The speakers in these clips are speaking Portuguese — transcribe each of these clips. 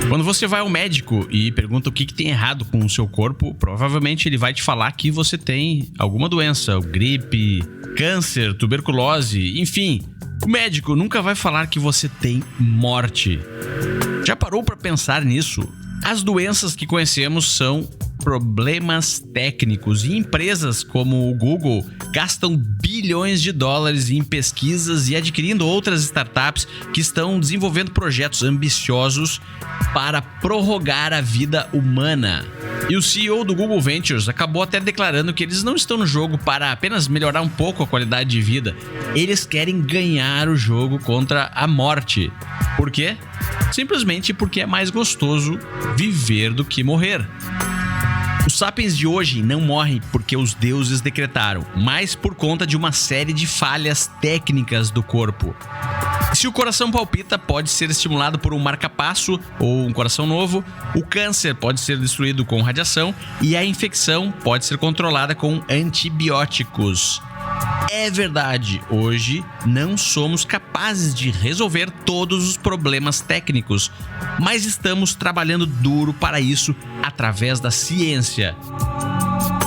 Quando você vai ao médico e pergunta o que tem errado com o seu corpo, provavelmente ele vai te falar que você tem alguma doença, gripe, câncer, tuberculose, enfim. O médico nunca vai falar que você tem morte. Já parou para pensar nisso? As doenças que conhecemos são problemas técnicos e empresas como o Google gastam bilhões de dólares em pesquisas e adquirindo outras startups que estão desenvolvendo projetos ambiciosos para prorrogar a vida humana. E o CEO do Google Ventures acabou até declarando que eles não estão no jogo para apenas melhorar um pouco a qualidade de vida. Eles querem ganhar o jogo contra a morte. Por quê? Simplesmente porque é mais gostoso viver do que morrer. Os sapiens de hoje não morrem porque os deuses decretaram, mas por conta de uma série de falhas técnicas do corpo. Se o coração palpita, pode ser estimulado por um marca-passo ou um coração novo, o câncer pode ser destruído com radiação e a infecção pode ser controlada com antibióticos. É verdade, hoje não somos capazes de resolver todos os problemas técnicos, mas estamos trabalhando duro para isso através da ciência.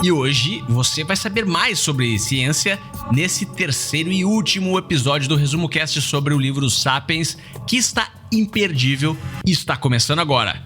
E hoje você vai saber mais sobre ciência nesse terceiro e último episódio do Resumo Cast sobre o livro Sapiens, que está imperdível e está começando agora.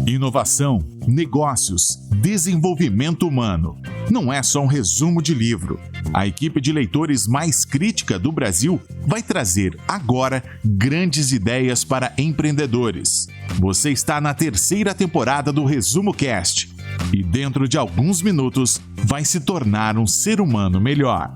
Inovação, negócios, desenvolvimento humano. Não é só um resumo de livro. A equipe de leitores mais crítica do Brasil vai trazer agora grandes ideias para empreendedores. Você está na terceira temporada do Resumo Cast e dentro de alguns minutos vai se tornar um ser humano melhor.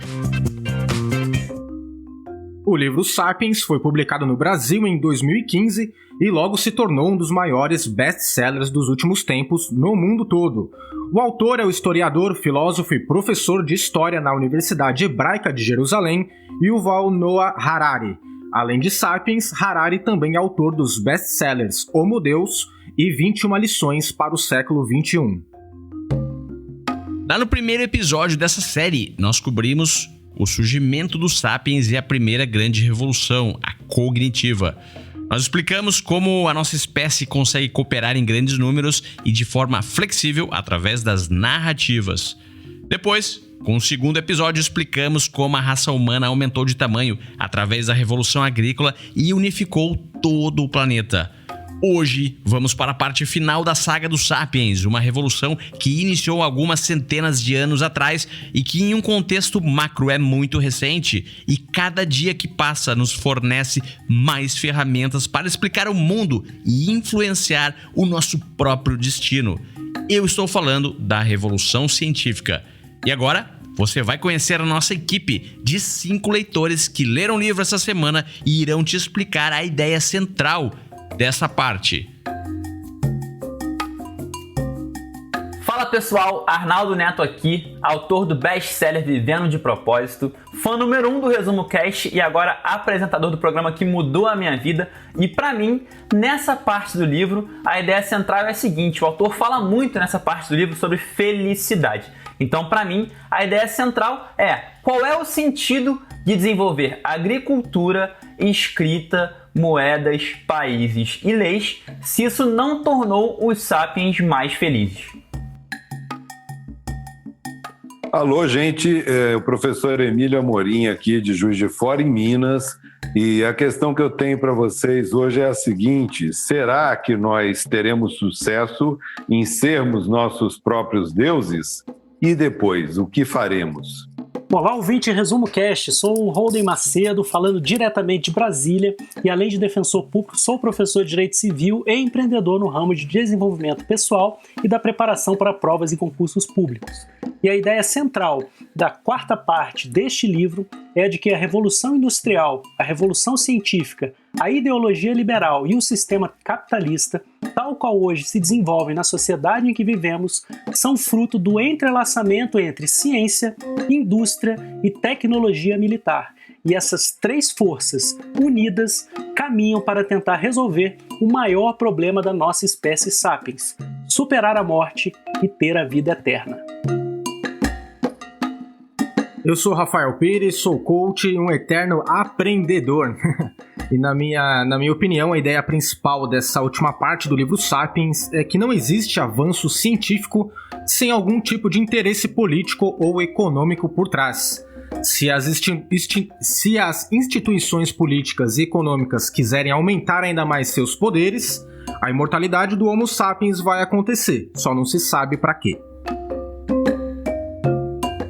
O livro Sapiens foi publicado no Brasil em 2015 e logo se tornou um dos maiores best-sellers dos últimos tempos no mundo todo. O autor é o historiador, filósofo e professor de História na Universidade Hebraica de Jerusalém, Yuval Noah Harari. Além de Sapiens, Harari também é autor dos best-sellers Homo Deus e 21 lições para o século XXI. Lá no primeiro episódio dessa série, nós cobrimos o surgimento dos Sapiens e a primeira grande revolução, a cognitiva. Nós explicamos como a nossa espécie consegue cooperar em grandes números e de forma flexível através das narrativas. Depois, com o segundo episódio, explicamos como a raça humana aumentou de tamanho através da Revolução Agrícola e unificou todo o planeta. Hoje, vamos para a parte final da saga dos Sapiens, uma revolução que iniciou algumas centenas de anos atrás e que em um contexto macro é muito recente, e cada dia que passa nos fornece mais ferramentas para explicar o mundo e influenciar o nosso próprio destino. Eu estou falando da Revolução Científica. E agora, você vai conhecer a nossa equipe de 5 leitores que leram o livro essa semana e irão te explicar a ideia central dessa parte. Fala pessoal, Arnaldo Neto aqui, autor do best-seller Vivendo de Propósito, fã número 1 do Resumo Cast e agora apresentador do programa que mudou a minha vida. E pra mim, nessa parte do livro, a ideia central é a seguinte: o autor fala muito nessa parte do livro sobre felicidade. Então, pra mim, a ideia central é: qual é o sentido de desenvolver agricultura, escrita, moedas, países e leis, se isso não tornou os sapiens mais felizes? Alô, gente, o professor Emílio Amorim aqui de Juiz de Fora, em Minas, e a questão que eu tenho para vocês hoje é a seguinte: será que nós teremos sucesso em sermos nossos próprios deuses? E depois, o que faremos? Olá, ouvinte Resumo Cast, sou o Holden Macedo, falando diretamente de Brasília e além de defensor público, sou professor de Direito Civil e empreendedor no ramo de desenvolvimento pessoal e da preparação para provas e concursos públicos. E a ideia central da quarta parte deste livro é a de que a Revolução Industrial, a Revolução Científica, a ideologia liberal e o sistema capitalista, tal qual hoje se desenvolvem na sociedade em que vivemos, são fruto do entrelaçamento entre ciência, indústria e tecnologia militar. E essas três forças, unidas, caminham para tentar resolver o maior problema da nossa espécie sapiens: superar a morte e ter a vida eterna. Eu sou Rafael Pires, sou coach e um eterno aprendedor. E na minha opinião, a ideia principal dessa última parte do livro Sapiens é que não existe avanço científico sem algum tipo de interesse político ou econômico por trás. Se as instituições políticas e econômicas quiserem aumentar ainda mais seus poderes, a imortalidade do Homo sapiens vai acontecer, só não se sabe para quê.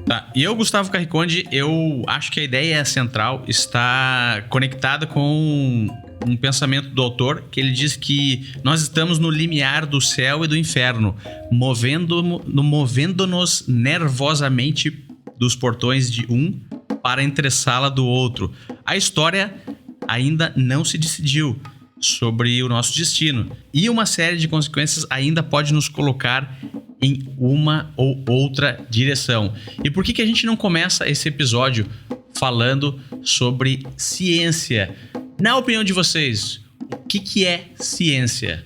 Tá, e eu, Gustavo Carriconde, eu acho que a ideia central está conectada com um pensamento do autor, que ele diz que nós estamos no limiar do céu e do inferno, movendo-nos nervosamente dos portões de um para a entressala do outro. A história ainda não se decidiu sobre o nosso destino, e uma série de consequências ainda pode nos colocar em uma ou outra direção. E por que a gente não começa esse episódio falando sobre ciência? Na opinião de vocês, o que é ciência?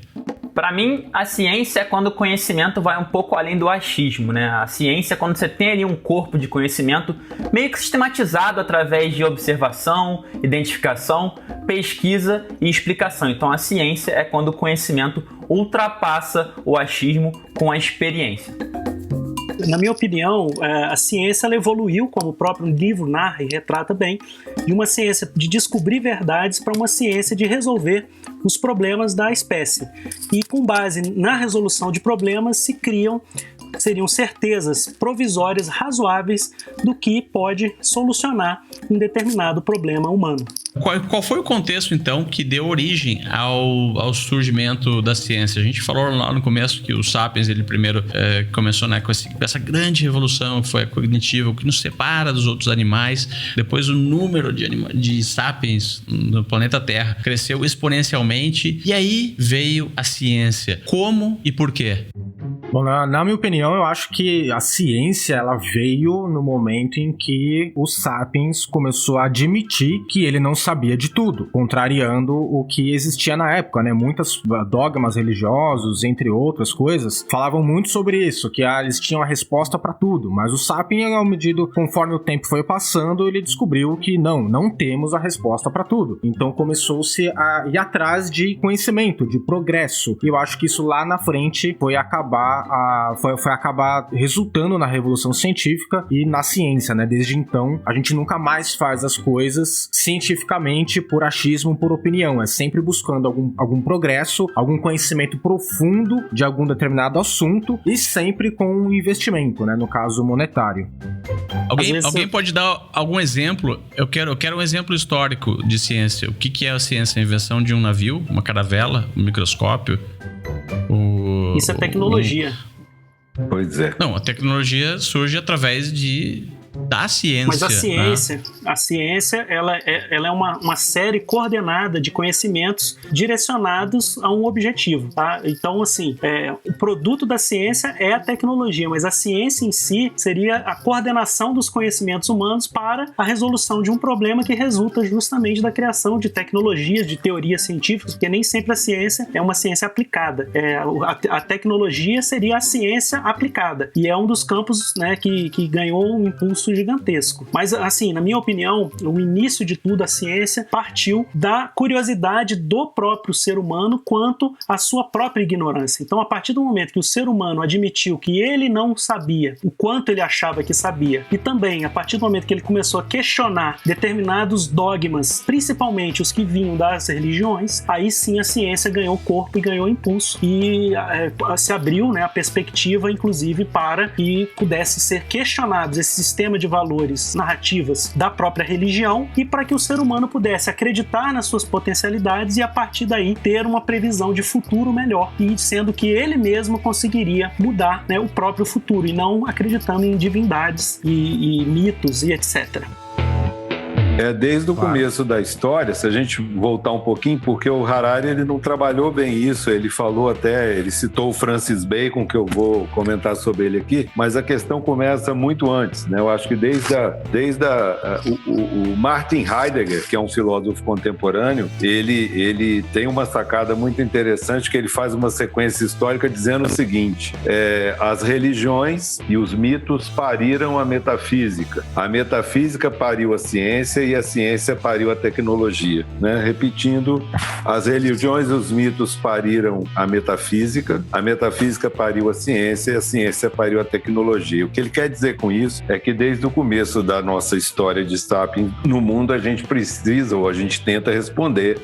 Para mim, a ciência é quando o conhecimento vai um pouco além do achismo, né? A ciência é quando você tem ali um corpo de conhecimento meio que sistematizado através de observação, identificação, pesquisa e explicação. Então, a ciência é quando o conhecimento ultrapassa o achismo com a experiência. Na minha opinião, a ciência ela evoluiu, como o próprio livro narra e retrata bem, de uma ciência de descobrir verdades para uma ciência de resolver os problemas da espécie. E com base na resolução de problemas seriam certezas provisórias razoáveis do que pode solucionar um determinado problema humano. Qual foi o contexto, então, que deu origem ao surgimento da ciência? A gente falou lá no começo que o Sapiens, ele primeiro começou, né, com essa grande revolução que foi a cognitiva, o que nos separa dos outros animais. Depois o número de Sapiens no planeta Terra cresceu exponencialmente. E aí veio a ciência. Como e por quê? Bom, na minha opinião, eu acho que a ciência ela veio no momento em que o Sapiens começou a admitir que ele não sabia de tudo, contrariando o que existia na época, né? Muitos dogmas religiosos, entre outras coisas, falavam muito sobre isso, que eles tinham a resposta para tudo, mas o Sapiens, ao medida conforme o tempo foi passando, ele descobriu que não temos a resposta para tudo. Então começou-se a ir atrás de conhecimento, de progresso, e eu acho que isso lá na frente foi acabar resultando na revolução científica e na ciência, né? Desde então, a gente nunca mais faz as coisas cientificamente por achismo, por opinião. É sempre buscando algum progresso, algum conhecimento profundo de algum determinado assunto e sempre com um investimento, né? No caso monetário. Alguém pode dar algum exemplo? Eu quero um exemplo histórico de ciência. O que é a ciência? A invenção de um navio, uma caravela, um microscópio? Isso é tecnologia. Pois é. Não, a tecnologia surge através da ciência. Mas a ciência ela é uma série coordenada de conhecimentos direcionados a um objetivo, tá? Então, assim, o produto da ciência é a tecnologia, mas a ciência em si seria a coordenação dos conhecimentos humanos para a resolução de um problema que resulta justamente da criação de tecnologias, de teorias científicas, porque nem sempre a ciência é uma ciência aplicada. A tecnologia seria a ciência aplicada, e é um dos campos, né, que ganhou um impulso gigantesco. Mas, assim, na minha opinião, o início de tudo, a ciência partiu da curiosidade do próprio ser humano quanto à sua própria ignorância. Então, a partir do momento que o ser humano admitiu que ele não sabia o quanto ele achava que sabia, e também a partir do momento que ele começou a questionar determinados dogmas, principalmente os que vinham das religiões, aí sim a ciência ganhou corpo e ganhou impulso, e se abriu, né, a perspectiva, inclusive, para que pudesse ser questionados esse sistema de valores, narrativas da própria religião, e para que o ser humano pudesse acreditar nas suas potencialidades e a partir daí ter uma previsão de futuro melhor, e sendo que ele mesmo conseguiria mudar, né, o próprio futuro e não acreditando em divindades e mitos e etc. Desde o começo da história, se a gente voltar um pouquinho, porque o Harari ele não trabalhou bem isso, ele citou o Francis Bacon, que eu vou comentar sobre ele aqui, mas a questão começa muito antes, né? Eu acho que o Martin Heidegger, que é um filósofo contemporâneo, ele tem uma sacada muito interessante, que ele faz uma sequência histórica dizendo o seguinte: as religiões e os mitos pariram a metafísica pariu a ciência, ciência e a ciência pariu a tecnologia, né? Repetindo, as religiões e os mitos pariram a metafísica pariu a ciência e a ciência pariu a tecnologia. O que ele quer dizer com isso é que desde o começo da nossa história de Sapiens no mundo a gente precisa ou a gente tenta responder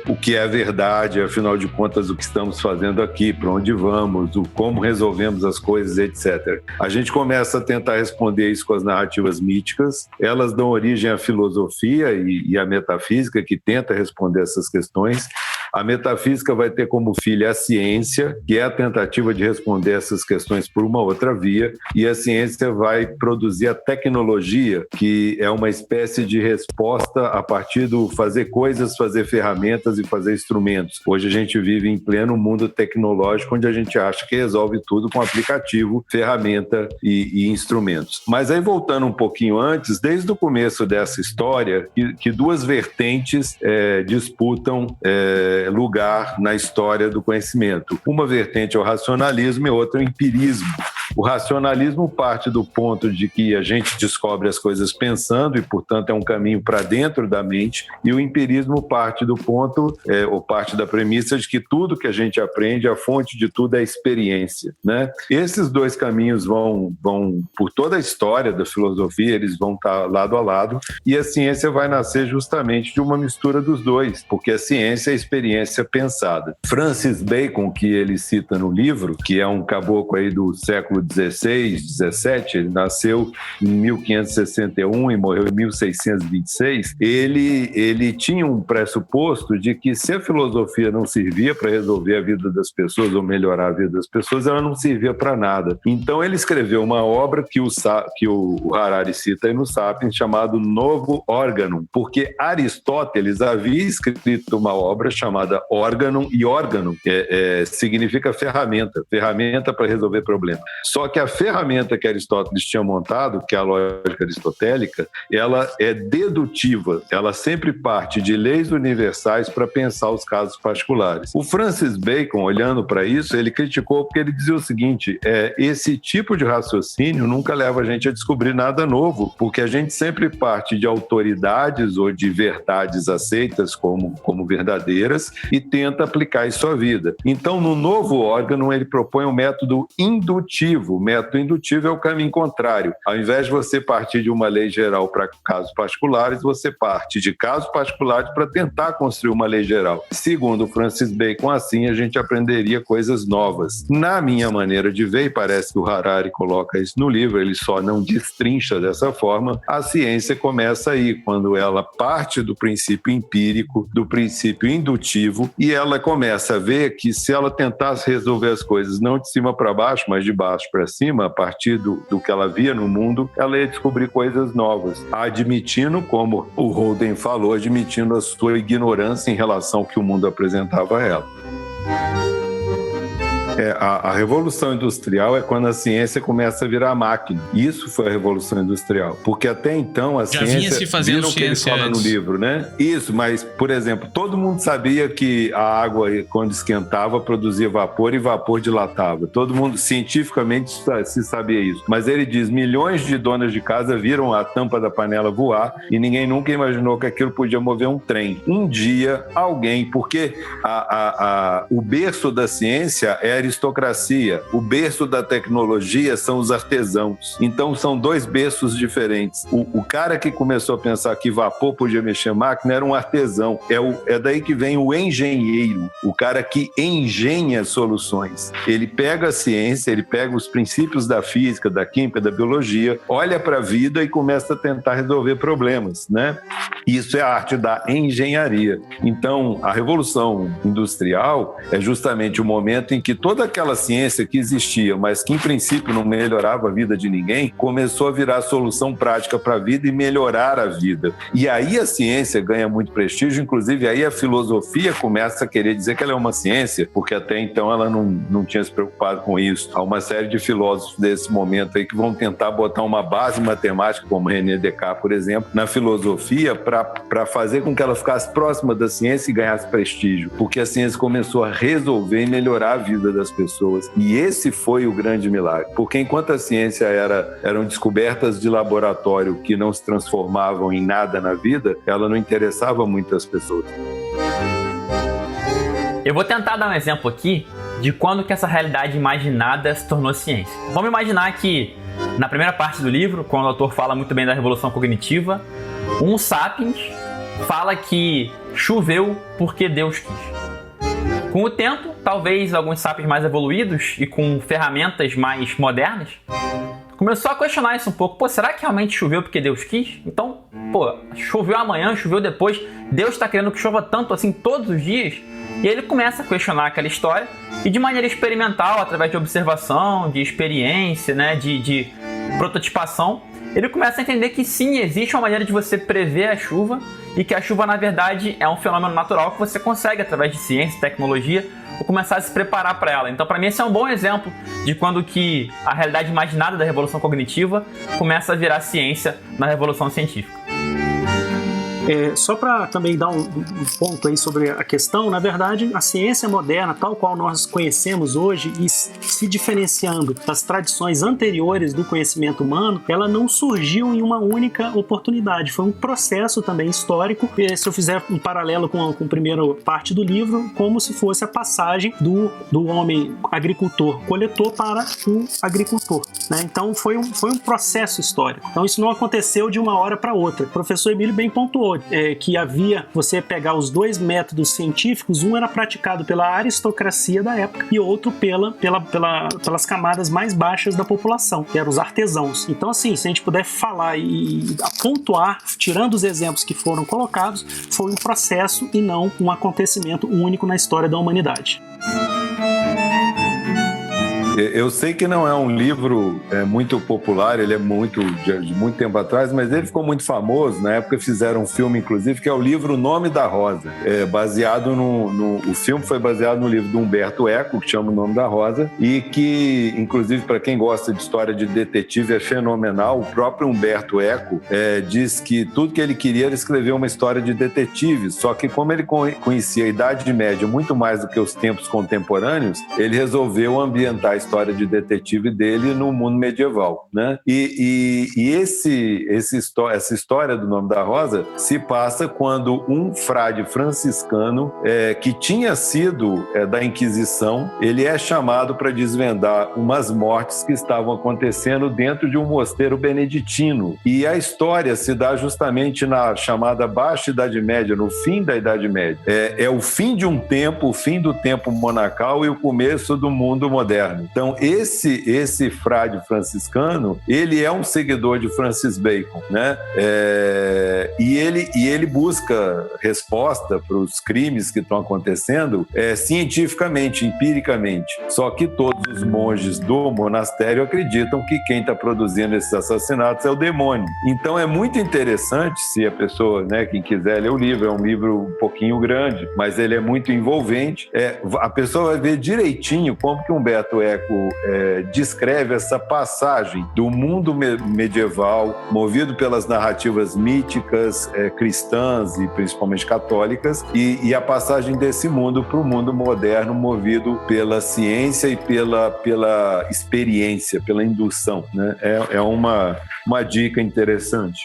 o que é a verdade, afinal de contas o que estamos fazendo aqui, para onde vamos, como resolvemos as coisas, etc. A gente começa a tentar responder isso com as narrativas míticas, elas dão origem à filosofia e à metafísica que tenta responder essas questões. A metafísica vai ter como filha a ciência, que é a tentativa de responder essas questões por uma outra via, e a ciência vai produzir a tecnologia, que é uma espécie de resposta a partir do fazer coisas, fazer ferramentas e fazer instrumentos. Hoje a gente vive em pleno mundo tecnológico, onde a gente acha que resolve tudo com aplicativo, ferramenta e instrumentos. Mas aí, voltando um pouquinho antes, desde o começo dessa história, que duas vertentes disputam lugar na história do conhecimento. Uma vertente é o racionalismo e outra é o empirismo. O racionalismo parte do ponto de que a gente descobre as coisas pensando e, portanto, é um caminho para dentro da mente, e o empirismo parte do ponto, ou parte da premissa de que tudo que a gente aprende, a fonte de tudo é a experiência, né? Esses dois caminhos vão por toda a história da filosofia, eles vão estar lado a lado, e a ciência vai nascer justamente de uma mistura dos dois, porque a ciência é a experiência pensada. Francis Bacon, que ele cita no livro, que é um caboclo aí do século XVI, XVII, ele nasceu em 1561 e morreu em 1626, ele tinha um pressuposto de que se a filosofia não servia para resolver a vida das pessoas ou melhorar a vida das pessoas, ela não servia para nada. Então ele escreveu uma obra que o Harari cita aí no Sapiens, chamado Novo Organum, porque Aristóteles havia escrito uma obra chamada Organum, e órgão significa ferramenta para resolver problemas. Só que a ferramenta que Aristóteles tinha montado, que é a lógica aristotélica, ela é dedutiva, ela sempre parte de leis universais para pensar os casos particulares. O Francis Bacon, olhando para isso, ele criticou porque ele dizia o seguinte, esse tipo de raciocínio nunca leva a gente a descobrir nada novo, porque a gente sempre parte de autoridades ou de verdades aceitas como verdadeiras e tenta aplicar isso à vida. Então, no Novo Órgão, ele propõe um método indutivo. O método indutivo é o caminho contrário. Ao invés de você partir de uma lei geral para casos particulares, você parte de casos particulares para tentar construir uma lei geral. Segundo Francis Bacon, assim a gente aprenderia coisas novas. Na minha maneira de ver, e parece que o Harari coloca isso no livro, ele só não destrincha dessa forma, a ciência começa aí, quando ela parte do princípio empírico, do princípio indutivo, e ela começa a ver que se ela tentasse resolver as coisas não de cima para baixo, mas de baixo para cima, a partir do que ela via no mundo, ela ia descobrir coisas novas, admitindo, como o Holden falou, admitindo a sua ignorância em relação ao que o mundo apresentava a ela. A Revolução Industrial é quando a ciência começa a virar máquina. Isso foi a Revolução Industrial. Porque até então a ciência... vinha se fazendo viram que ele fala no livro, né? Isso, mas, por exemplo, todo mundo sabia que a água, quando esquentava, produzia vapor e vapor dilatava. Todo mundo, cientificamente, se sabia isso. Mas ele diz, milhões de donas de casa viram a tampa da panela voar e ninguém nunca imaginou que aquilo podia mover um trem. Um dia, alguém... Porque o berço da ciência é a aristocracia. O berço da tecnologia são os artesãos. Então, são dois berços diferentes. O cara que começou a pensar que vapor podia mexer máquina era um artesão. É daí que vem o engenheiro, o cara que engenha soluções. Ele pega a ciência, ele pega os princípios da física, da química, da biologia, olha para a vida e começa a tentar resolver problemas, né? Isso é a arte da engenharia. Então, a Revolução Industrial é justamente o momento em que toda aquela ciência que existia, mas que em princípio não melhorava a vida de ninguém, começou a virar solução prática para a vida e melhorar a vida. E aí a ciência ganha muito prestígio, inclusive aí a filosofia começa a querer dizer que ela é uma ciência, porque até então ela não tinha se preocupado com isso. Há uma série de filósofos desse momento aí que vão tentar botar uma base matemática, como René Descartes, por exemplo, na filosofia para fazer com que ela ficasse próxima da ciência e ganhasse prestígio, porque a ciência começou a resolver e melhorar a vida das pessoas. E esse foi o grande milagre, porque enquanto a ciência eram descobertas de laboratório que não se transformavam em nada na vida, ela não interessava muitas pessoas. Eu vou tentar dar um exemplo aqui de quando que essa realidade imaginada se tornou ciência. Vamos imaginar que, na primeira parte do livro, quando o autor fala muito bem da revolução cognitiva, um sapiens fala que choveu porque Deus quis. Com o tempo, talvez alguns sapiens mais evoluídos e com ferramentas mais modernas, começou a questionar isso um pouco. Pô, será que realmente choveu porque Deus quis? Então, pô, choveu amanhã, choveu depois, Deus está querendo que chova tanto assim todos os dias? E ele começa a questionar aquela história e de maneira experimental, através de observação, de experiência, né, de prototipação, ele começa a entender que sim, existe uma maneira de você prever a chuva e que a chuva, na verdade, é um fenômeno natural que você consegue, através de ciência e tecnologia, começar a se preparar para ela. Então, para mim, esse é um bom exemplo de quando que a realidade imaginada da revolução cognitiva começa a virar ciência na revolução científica. Só para também dar um ponto aí sobre a questão, na verdade, a ciência moderna, tal qual nós conhecemos hoje, e se diferenciando das tradições anteriores do conhecimento humano, ela não surgiu em uma única oportunidade. Foi um processo também histórico. Se eu fizer um paralelo com a primeira parte do livro, como se fosse a passagem do homem agricultor-coletor para o agricultor, né? Então foi um processo histórico. Então isso não aconteceu de uma hora para outra. O professor Emílio bem pontuou que havia, você pegar os dois métodos científicos, um era praticado pela aristocracia da época e outro pelas camadas mais baixas da população, que eram os artesãos. Então, assim, se a gente puder falar e pontuar, tirando os exemplos que foram colocados, foi um processo e não um acontecimento único na história da humanidade. Eu sei que não é um livro muito popular, ele é de muito tempo atrás, mas ele ficou muito famoso. Na época fizeram um filme, inclusive, que é o livro O Nome da Rosa. O filme foi baseado no livro do Humberto Eco, que chama O Nome da Rosa, e que, inclusive, para quem gosta de história de detetive, é fenomenal. O próprio Humberto Eco diz que tudo que ele queria era escrever uma história de detetive, só que como ele conhecia a Idade Média muito mais do que os tempos contemporâneos, ele resolveu ambientar a história de detetive dele no mundo medieval, né? E essa história do Nome da Rosa se passa quando um frade franciscano que tinha sido da Inquisição, ele é chamado para desvendar umas mortes que estavam acontecendo dentro de um mosteiro beneditino. E a história se dá justamente na chamada Baixa Idade Média, no fim da Idade Média. É o fim de um tempo, o fim do tempo monacal e o começo do mundo moderno. Então, esse frade franciscano, ele é um seguidor de Francis Bacon, né? E ele busca resposta para os crimes que estão acontecendo cientificamente, empiricamente. Só que todos os monges do monastério acreditam que quem está produzindo esses assassinatos é o demônio. Então, é muito interessante, se a pessoa, né, quem quiser ler o livro, é um livro um pouquinho grande, mas ele é muito envolvente. A pessoa vai ver direitinho como que Humberto Eco descreve essa passagem do mundo medieval, movido pelas narrativas míticas, cristãs e principalmente católicas, e a passagem desse mundo para o mundo moderno, movido pela ciência e pela experiência, pela indução, né? É uma dica interessante.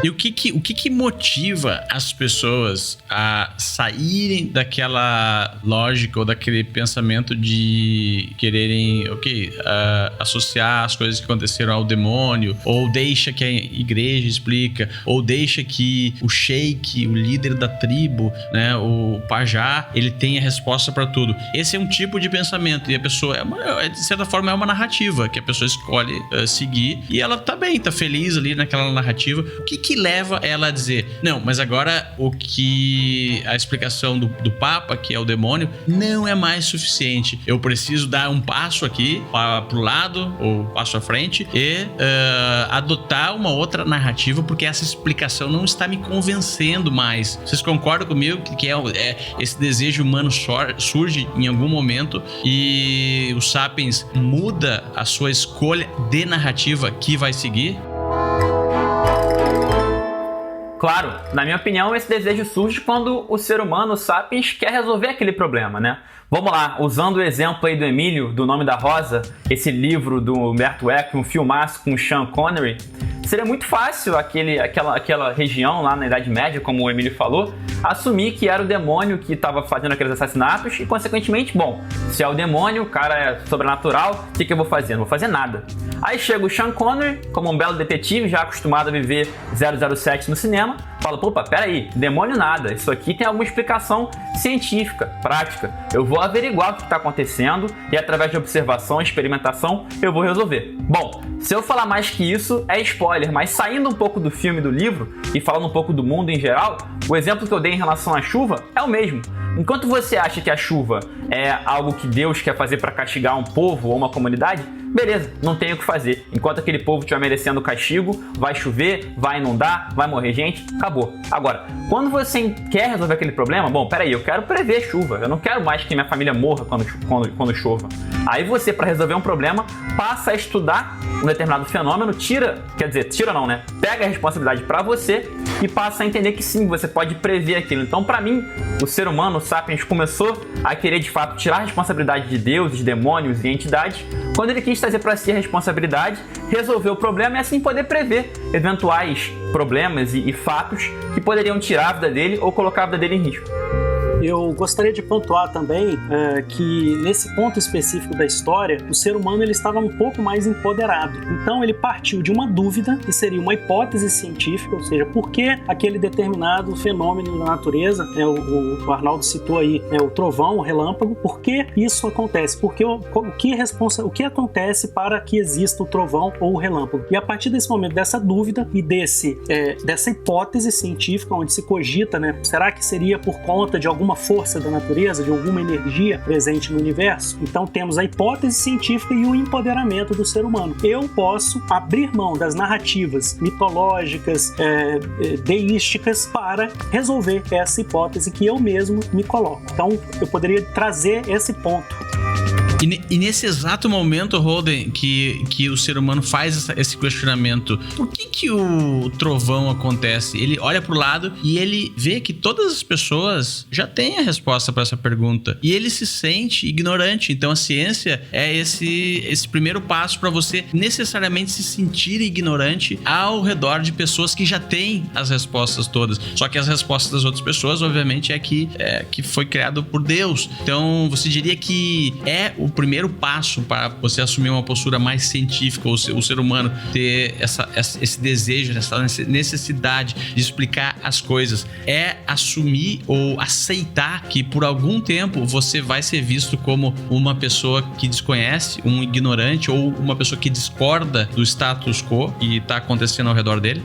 E o que motiva as pessoas a saírem daquela lógica ou daquele pensamento de quererem, associar as coisas que aconteceram ao demônio, ou deixa que a igreja explica, ou deixa que o sheik, o líder da tribo, né, o pajá, ele tem a resposta para tudo. Esse é um tipo de pensamento e a pessoa, de certa forma, é uma narrativa que a pessoa escolhe seguir e ela tá bem, tá feliz ali naquela narrativa. O que leva ela a dizer, não, mas agora a explicação do Papa, que é o demônio, não é mais suficiente. Eu preciso dar um passo aqui pro lado, ou um passo à frente, e adotar uma outra narrativa, porque essa explicação não está me convencendo mais. Vocês concordam comigo que esse desejo humano surge em algum momento e o Sapiens muda a sua escolha de narrativa que vai seguir? Claro, na minha opinião, esse desejo surge quando o ser humano, o Sapiens, quer resolver aquele problema, né? Vamos lá, usando o exemplo aí do Emílio, do Nome da Rosa, esse livro do Humberto Eco, um filmaço com o Sean Connery, seria muito fácil aquela região lá na Idade Média, como o Emílio falou, assumir que era o demônio que estava fazendo aqueles assassinatos e, consequentemente, bom, se é o demônio, o cara é sobrenatural, o que eu vou fazer? Não vou fazer nada. Aí chega o Sean Connery, como um belo detetive, já acostumado a viver 007 no cinema, fala, opa, peraí, demônio nada, isso aqui tem alguma explicação científica, prática. Eu vou averiguar o que está acontecendo e através de observação e experimentação eu vou resolver. Bom, se eu falar mais que isso é spoiler, mas saindo um pouco do filme e do livro e falando um pouco do mundo em geral, o exemplo que eu dei em relação à chuva é o mesmo. Enquanto você acha que a chuva é algo que Deus quer fazer para castigar um povo ou uma comunidade, beleza, não tem o que fazer. Enquanto aquele povo estiver merecendo castigo, vai chover, vai inundar, vai morrer gente, acabou. Agora, quando você quer resolver aquele problema, bom, peraí, eu quero prever chuva, eu não quero mais que minha família morra quando chova. Aí você, para resolver um problema, passa a estudar um determinado fenômeno, pega a responsabilidade para você e passa a entender que sim, você pode prever aquilo. Então, para mim, o ser humano, o Sapiens, começou a querer de fato tirar a responsabilidade de deuses, demônios e entidades, quando ele quis trazer para si a responsabilidade, resolver o problema e assim poder prever eventuais problemas e fatos que poderiam tirar a vida dele ou colocar a vida dele em risco. Eu gostaria de pontuar também que nesse ponto específico da história, o ser humano ele estava um pouco mais empoderado. Então ele partiu de uma dúvida, que seria uma hipótese científica, ou seja, por que aquele determinado fenômeno da natureza, o Arnaldo citou aí, o trovão, o relâmpago, por que isso acontece? Porque o que acontece para que exista o trovão ou o relâmpago? E a partir desse momento, dessa dúvida e dessa hipótese científica, onde se cogita, será que seria por conta de alguma força da natureza, de alguma energia presente no universo? Então temos a hipótese científica e o empoderamento do ser humano. Eu posso abrir mão das narrativas mitológicas, deísticas, para resolver essa hipótese que eu mesmo me coloco. Então eu poderia trazer esse ponto. E nesse exato momento, Holden, que o ser humano faz esse questionamento, por que o trovão acontece? Ele olha pro lado e ele vê que todas as pessoas já têm a resposta para essa pergunta. E ele se sente ignorante. Então a ciência é esse primeiro passo para você necessariamente se sentir ignorante ao redor de pessoas que já têm as respostas todas. Só que as respostas das outras pessoas, obviamente, que foi criado por Deus. Então você diria que é o primeiro passo para você assumir uma postura mais científica, ou o ser humano ter esse desejo, essa necessidade de explicar as coisas, é assumir ou aceitar que por algum tempo você vai ser visto como uma pessoa que desconhece, um ignorante ou uma pessoa que discorda do status quo que está acontecendo ao redor dele?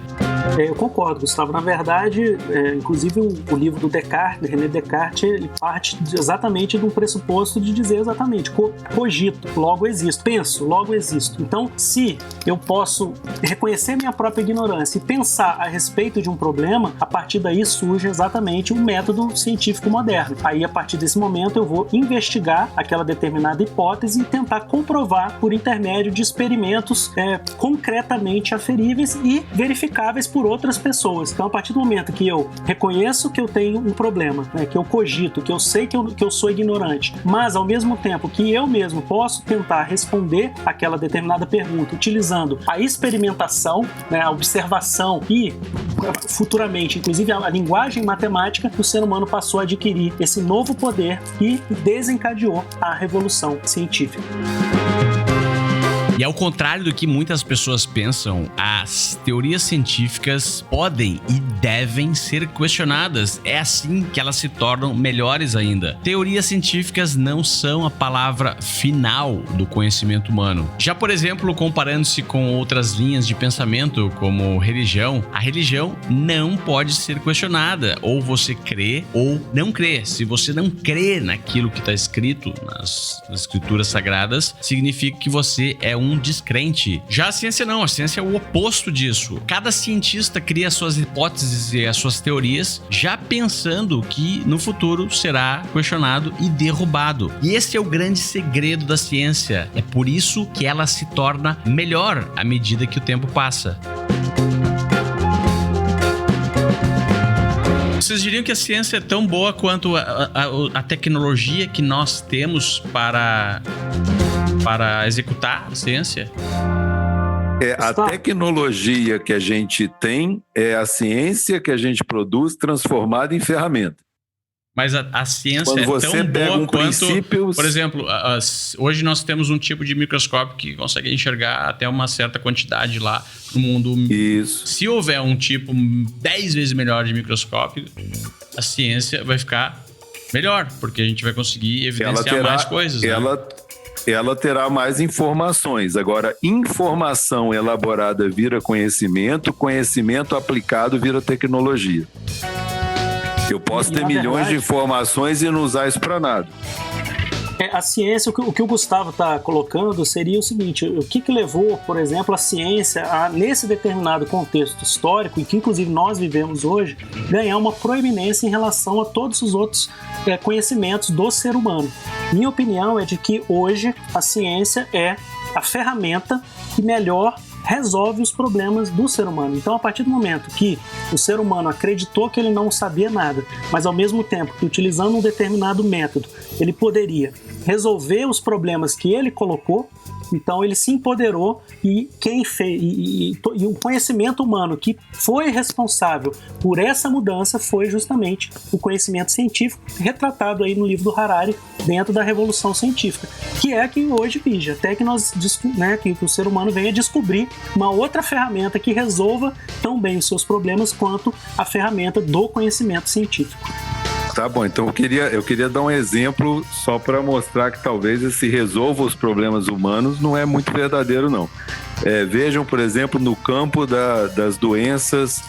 Eu concordo, Gustavo. Na verdade, inclusive o livro do Descartes, de René Descartes, ele parte exatamente de um pressuposto de dizer exatamente cogito, logo existo, penso, logo existo. Então, se eu posso reconhecer minha própria ignorância e pensar a respeito de um problema, a partir daí surge exatamente um método científico moderno. Aí, a partir desse momento, eu vou investigar aquela determinada hipótese e tentar comprovar por intermédio de experimentos concretamente aferíveis e verificáveis por outras pessoas. Então, a partir do momento que eu reconheço que eu tenho um problema, que eu cogito, que eu sei que eu sou ignorante, mas ao mesmo tempo que eu mesmo posso tentar responder aquela determinada pergunta utilizando a experimentação, a observação e futuramente, inclusive a linguagem matemática, o ser humano passou a adquirir esse novo poder e desencadeou a revolução científica. E ao contrário do que muitas pessoas pensam, as teorias científicas podem e devem ser questionadas. É assim que elas se tornam melhores ainda. Teorias científicas não são a palavra final do conhecimento humano. Já, por exemplo, comparando-se com outras linhas de pensamento, como religião, a religião não pode ser questionada. Ou você crê ou não crê. Se você não crê naquilo que está escrito nas escrituras sagradas, significa que você é um descrente. Já a ciência não, a ciência é o oposto disso. Cada cientista cria suas hipóteses e as suas teorias já pensando que no futuro será questionado e derrubado. E esse é o grande segredo da ciência. É por isso que ela se torna melhor à medida que o tempo passa. Vocês diriam que a ciência é tão boa quanto a tecnologia que nós temos para executar a ciência? A tecnologia que a gente tem é a ciência que a gente produz transformada em ferramenta. Mas a ciência Quando é você tão pega boa um quanto... princípio... Por exemplo, hoje nós temos um tipo de microscópio que consegue enxergar até uma certa quantidade lá no mundo. Isso. Se houver um tipo 10 vezes melhor de microscópio, a ciência vai ficar melhor, porque a gente vai conseguir evidenciar mais coisas. Ela terá mais informações. Agora, informação elaborada vira conhecimento, conhecimento aplicado vira tecnologia. Eu posso ter milhões de informações e não usar isso para nada. A ciência, o que o Gustavo está colocando seria o seguinte: o que levou, por exemplo, a ciência a, nesse determinado contexto histórico, em que inclusive nós vivemos hoje, ganhar uma proeminência em relação a todos os outros conhecimentos do ser humano. Minha opinião é de que hoje a ciência é a ferramenta que melhor resolve os problemas do ser humano. Então, a partir do momento que o ser humano acreditou que ele não sabia nada, mas ao mesmo tempo que utilizando um determinado método, ele poderia resolver os problemas que ele colocou, então ele se empoderou e quem fez e o conhecimento humano que foi responsável por essa mudança foi justamente o conhecimento científico retratado aí no livro do Harari dentro da Revolução Científica, que é que hoje vige, até que que o ser humano venha descobrir uma outra ferramenta que resolva tão bem os seus problemas quanto a ferramenta do conhecimento científico. Tá bom, então eu queria dar um exemplo só para mostrar que talvez esse resolva os problemas humanos não é muito verdadeiro, não. Vejam, por exemplo, no campo das doenças,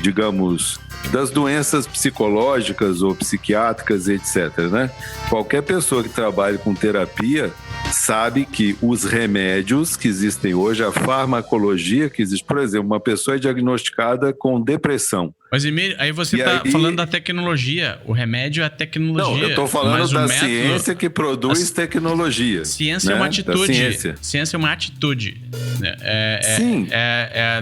digamos, das doenças psicológicas ou psiquiátricas, etc., né? Qualquer pessoa que trabalhe com terapia sabe que os remédios que existem hoje, a farmacologia que existe, por exemplo, uma pessoa é diagnosticada com depressão. Mas, Emílio, aí você está falando da tecnologia. O remédio é a tecnologia. Não, eu estou falando da ciência que produz tecnologia. Ciência é uma atitude. Ciência é uma atitude. Sim.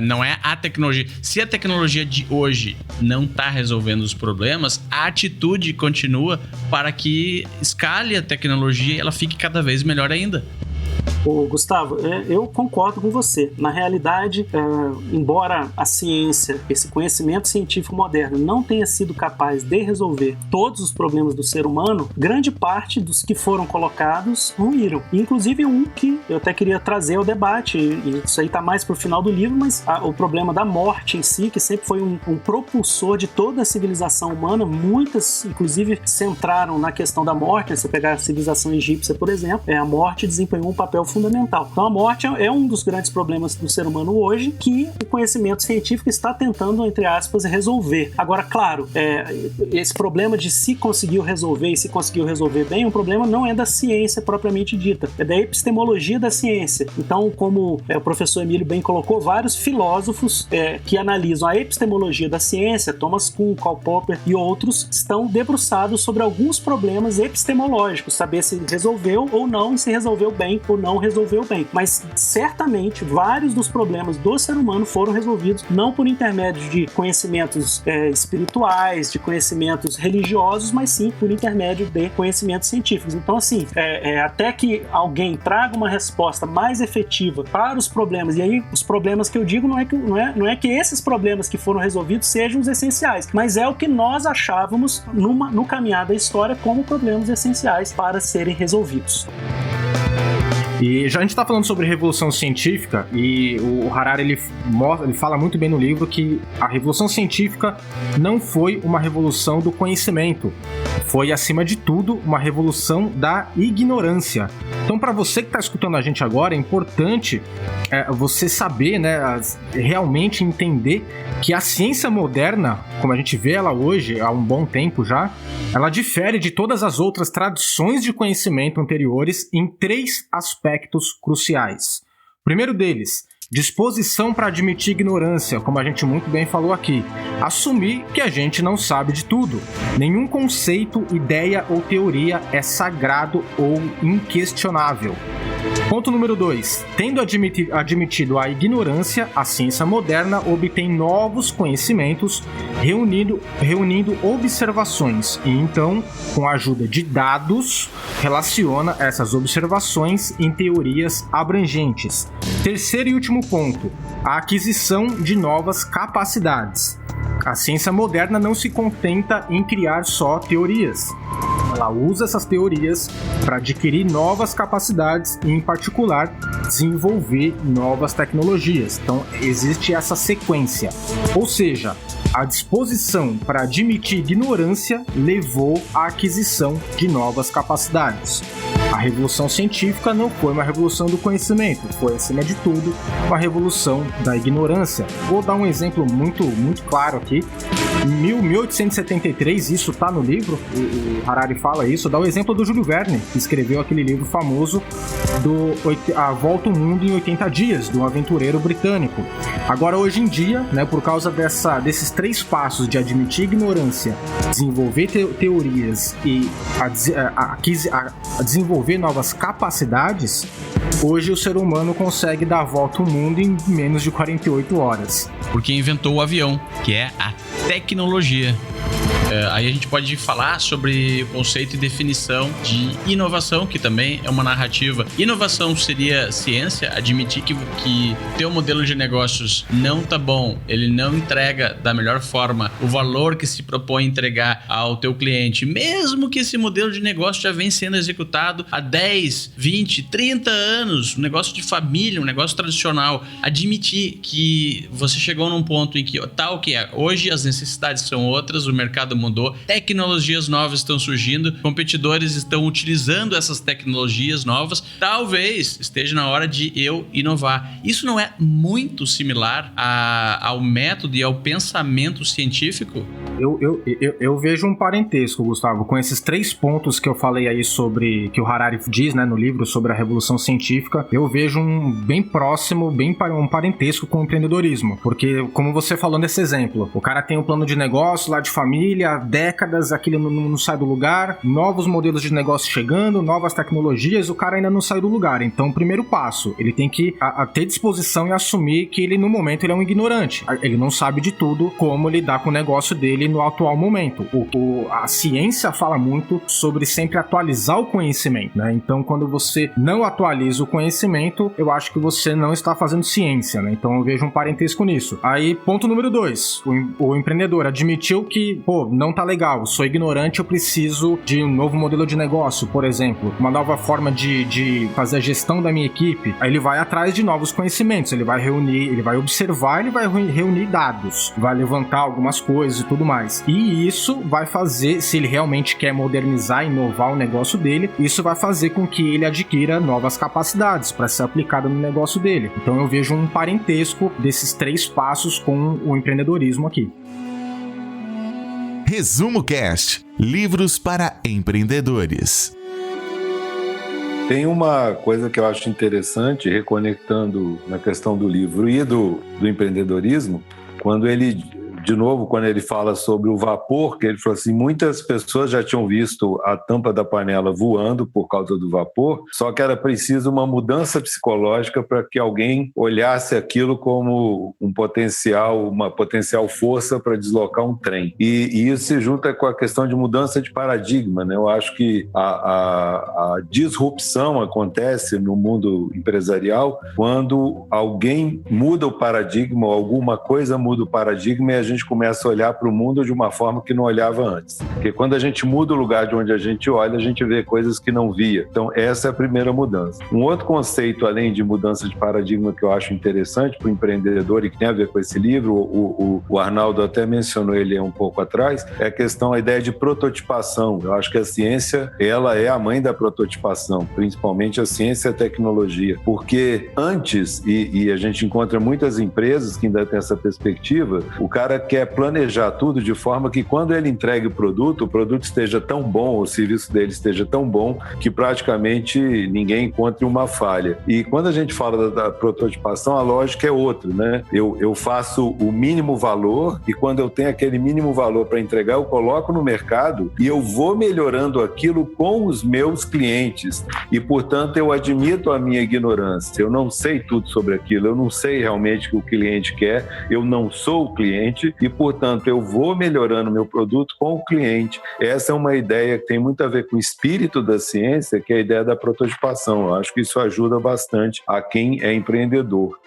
Não é a tecnologia. Se a tecnologia de hoje não está resolvendo os problemas, a atitude continua para que escale a tecnologia e ela fique cada vez melhor ainda. Ô, Gustavo, eu concordo com você. Na realidade, embora a ciência, esse conhecimento científico moderno não tenha sido capaz de resolver todos os problemas do ser humano, grande parte dos que foram colocados ruíram. Inclusive um que eu até queria trazer ao debate, e isso aí está mais para o final do livro, mas o problema da morte em si, que sempre foi um propulsor de toda a civilização humana. Muitas, inclusive, centraram na questão da morte. Se você pegar a civilização egípcia, por exemplo, a morte desempenhou um papel fundamental. Então a morte é um dos grandes problemas do ser humano hoje que o conhecimento científico está tentando, entre aspas, resolver. Agora, claro, esse problema de se conseguiu resolver e se conseguiu resolver bem, o problema não é da ciência propriamente dita, é da epistemologia da ciência. Então, como o professor Emílio bem colocou, vários filósofos que analisam a epistemologia da ciência, Thomas Kuhn, Karl Popper e outros, estão debruçados sobre alguns problemas epistemológicos, saber se resolveu ou não, e se resolveu bem ou não resolveu bem. Mas certamente vários dos problemas do ser humano foram resolvidos não por intermédio de conhecimentos espirituais, de conhecimentos religiosos, mas sim por intermédio de conhecimentos científicos. Então, assim, até que alguém traga uma resposta mais efetiva para os problemas, e aí os problemas que eu digo não é que esses problemas que foram resolvidos sejam os essenciais, mas é o que nós achávamos no caminhar da história como problemas essenciais para serem resolvidos. E já a gente está falando sobre revolução científica, e o Harari ele fala muito bem no livro que a revolução científica não foi uma revolução do conhecimento, foi, acima de tudo, uma revolução da ignorância. Então, para você que está escutando a gente agora, é importante você saber, né, realmente entender que a ciência moderna, como a gente vê ela hoje há um bom tempo já, ela difere de todas as outras tradições de conhecimento anteriores em 3 aspectos cruciais. O primeiro deles, disposição para admitir ignorância, como a gente muito bem falou aqui. Assumir que a gente não sabe de tudo. Nenhum conceito, ideia ou teoria é sagrado ou inquestionável. Ponto número 2. Tendo admitido a ignorância, a ciência moderna obtém novos conhecimentos, reunindo observações e então, com a ajuda de dados, relaciona essas observações em teorias abrangentes. Terceiro e último ponto, a aquisição de novas capacidades. A ciência moderna não se contenta em criar só teorias. Ela usa essas teorias para adquirir novas capacidades e, em particular, desenvolver novas tecnologias. Então, existe essa sequência. Ou seja, a disposição para admitir ignorância levou à aquisição de novas capacidades. A revolução científica não foi uma revolução do conhecimento, foi, acima de tudo, uma revolução da ignorância. Vou dar um exemplo muito claro aqui. Em 1873, isso está no livro, o Harari fala isso, dá o exemplo do Júlio Verne, que escreveu aquele livro famoso A Volta ao Mundo em 80 Dias, de um aventureiro britânico. Agora, hoje em dia, né, por causa desses 3 passos de admitir ignorância, desenvolver teorias e desenvolver novas capacidades, hoje o ser humano consegue dar a volta ao mundo em menos de 48 horas. Porque inventou o avião, que é a tecnologia. Aí a gente pode falar sobre o conceito e definição de inovação, que também é uma narrativa. Inovação seria ciência, admitir que teu modelo de negócios não tá bom, ele não entrega da melhor forma o valor que se propõe entregar ao teu cliente, mesmo que esse modelo de negócio já vem sendo executado há 10, 20, 30 anos, um negócio de família, um negócio tradicional. Admitir que você chegou num ponto em que tal que é, hoje as necessidades são outras, o mercado mudou, tecnologias novas estão surgindo, competidores estão utilizando essas tecnologias novas, talvez esteja na hora de eu inovar. Isso não é muito similar ao método e ao pensamento científico? Eu vejo um parentesco, Gustavo, com esses 3 pontos que eu falei aí sobre, que o Harari diz, né, no livro sobre a Revolução Científica. Eu vejo bem próximo, um parentesco com o empreendedorismo, porque, como você falou nesse exemplo, o cara tem um plano de negócio lá de família, há décadas, aquilo não sai do lugar, novos modelos de negócio chegando, novas tecnologias, o cara ainda não sai do lugar. Então, o primeiro passo, ele tem que ter disposição e assumir que ele, no momento, ele é um ignorante. Ele não sabe de tudo como lidar com o negócio dele no atual momento. A ciência fala muito sobre sempre atualizar o conhecimento, né? Então, quando você não atualiza o conhecimento, eu acho que você não está fazendo ciência, né? Então, eu vejo um parentesco nisso. Aí, ponto número 2, o empreendedor admitiu que, não tá legal, sou ignorante, eu preciso de um novo modelo de negócio, por exemplo, uma nova forma de fazer a gestão da minha equipe. Aí ele vai atrás de novos conhecimentos, ele vai reunir, ele vai observar, ele vai reunir dados, vai levantar algumas coisas e tudo mais. E isso vai fazer, se ele realmente quer modernizar, inovar o negócio dele, isso vai fazer com que ele adquira novas capacidades para ser aplicada no negócio dele. Então eu vejo um parentesco desses 3 passos com o empreendedorismo aqui. Resumo Cast, livros para empreendedores. Tem uma coisa que eu acho interessante, reconectando na questão do livro e do empreendedorismo, quando ele fala sobre o vapor, que ele falou assim, muitas pessoas já tinham visto a tampa da panela voando por causa do vapor, só que era preciso uma mudança psicológica para que alguém olhasse aquilo como uma potencial força para deslocar um trem. E isso se junta com a questão de mudança de paradigma, né? Eu acho que a disrupção acontece no mundo empresarial quando alguém muda o paradigma, ou alguma coisa muda o paradigma e a gente começa a olhar para o mundo de uma forma que não olhava antes. Porque quando a gente muda o lugar de onde a gente olha, a gente vê coisas que não via. Então, essa é a primeira mudança. Um outro conceito, além de mudança de paradigma, que eu acho interessante para o empreendedor e que tem a ver com esse livro, o Arnaldo até mencionou ele um pouco atrás, é a ideia de prototipação. Eu acho que a ciência, ela é a mãe da prototipação, principalmente a ciência e a tecnologia. Porque antes, e a gente encontra muitas empresas que ainda têm essa perspectiva, o cara quer planejar tudo de forma que quando ele entregue o produto esteja tão bom, o serviço dele esteja tão bom que praticamente ninguém encontre uma falha. E quando a gente fala da prototipação, a lógica é outra, né? Eu faço o mínimo valor e quando eu tenho aquele mínimo valor para entregar, eu coloco no mercado e eu vou melhorando aquilo com os meus clientes. E, portanto, eu admito a minha ignorância. Eu não sei tudo sobre aquilo, eu não sei realmente o que o cliente quer, eu não sou o cliente e, portanto, eu vou melhorando meu produto com o cliente. Essa é uma ideia que tem muito a ver com o espírito da ciência, que é a ideia da prototipação. Eu acho que isso ajuda bastante a quem é empreendedor.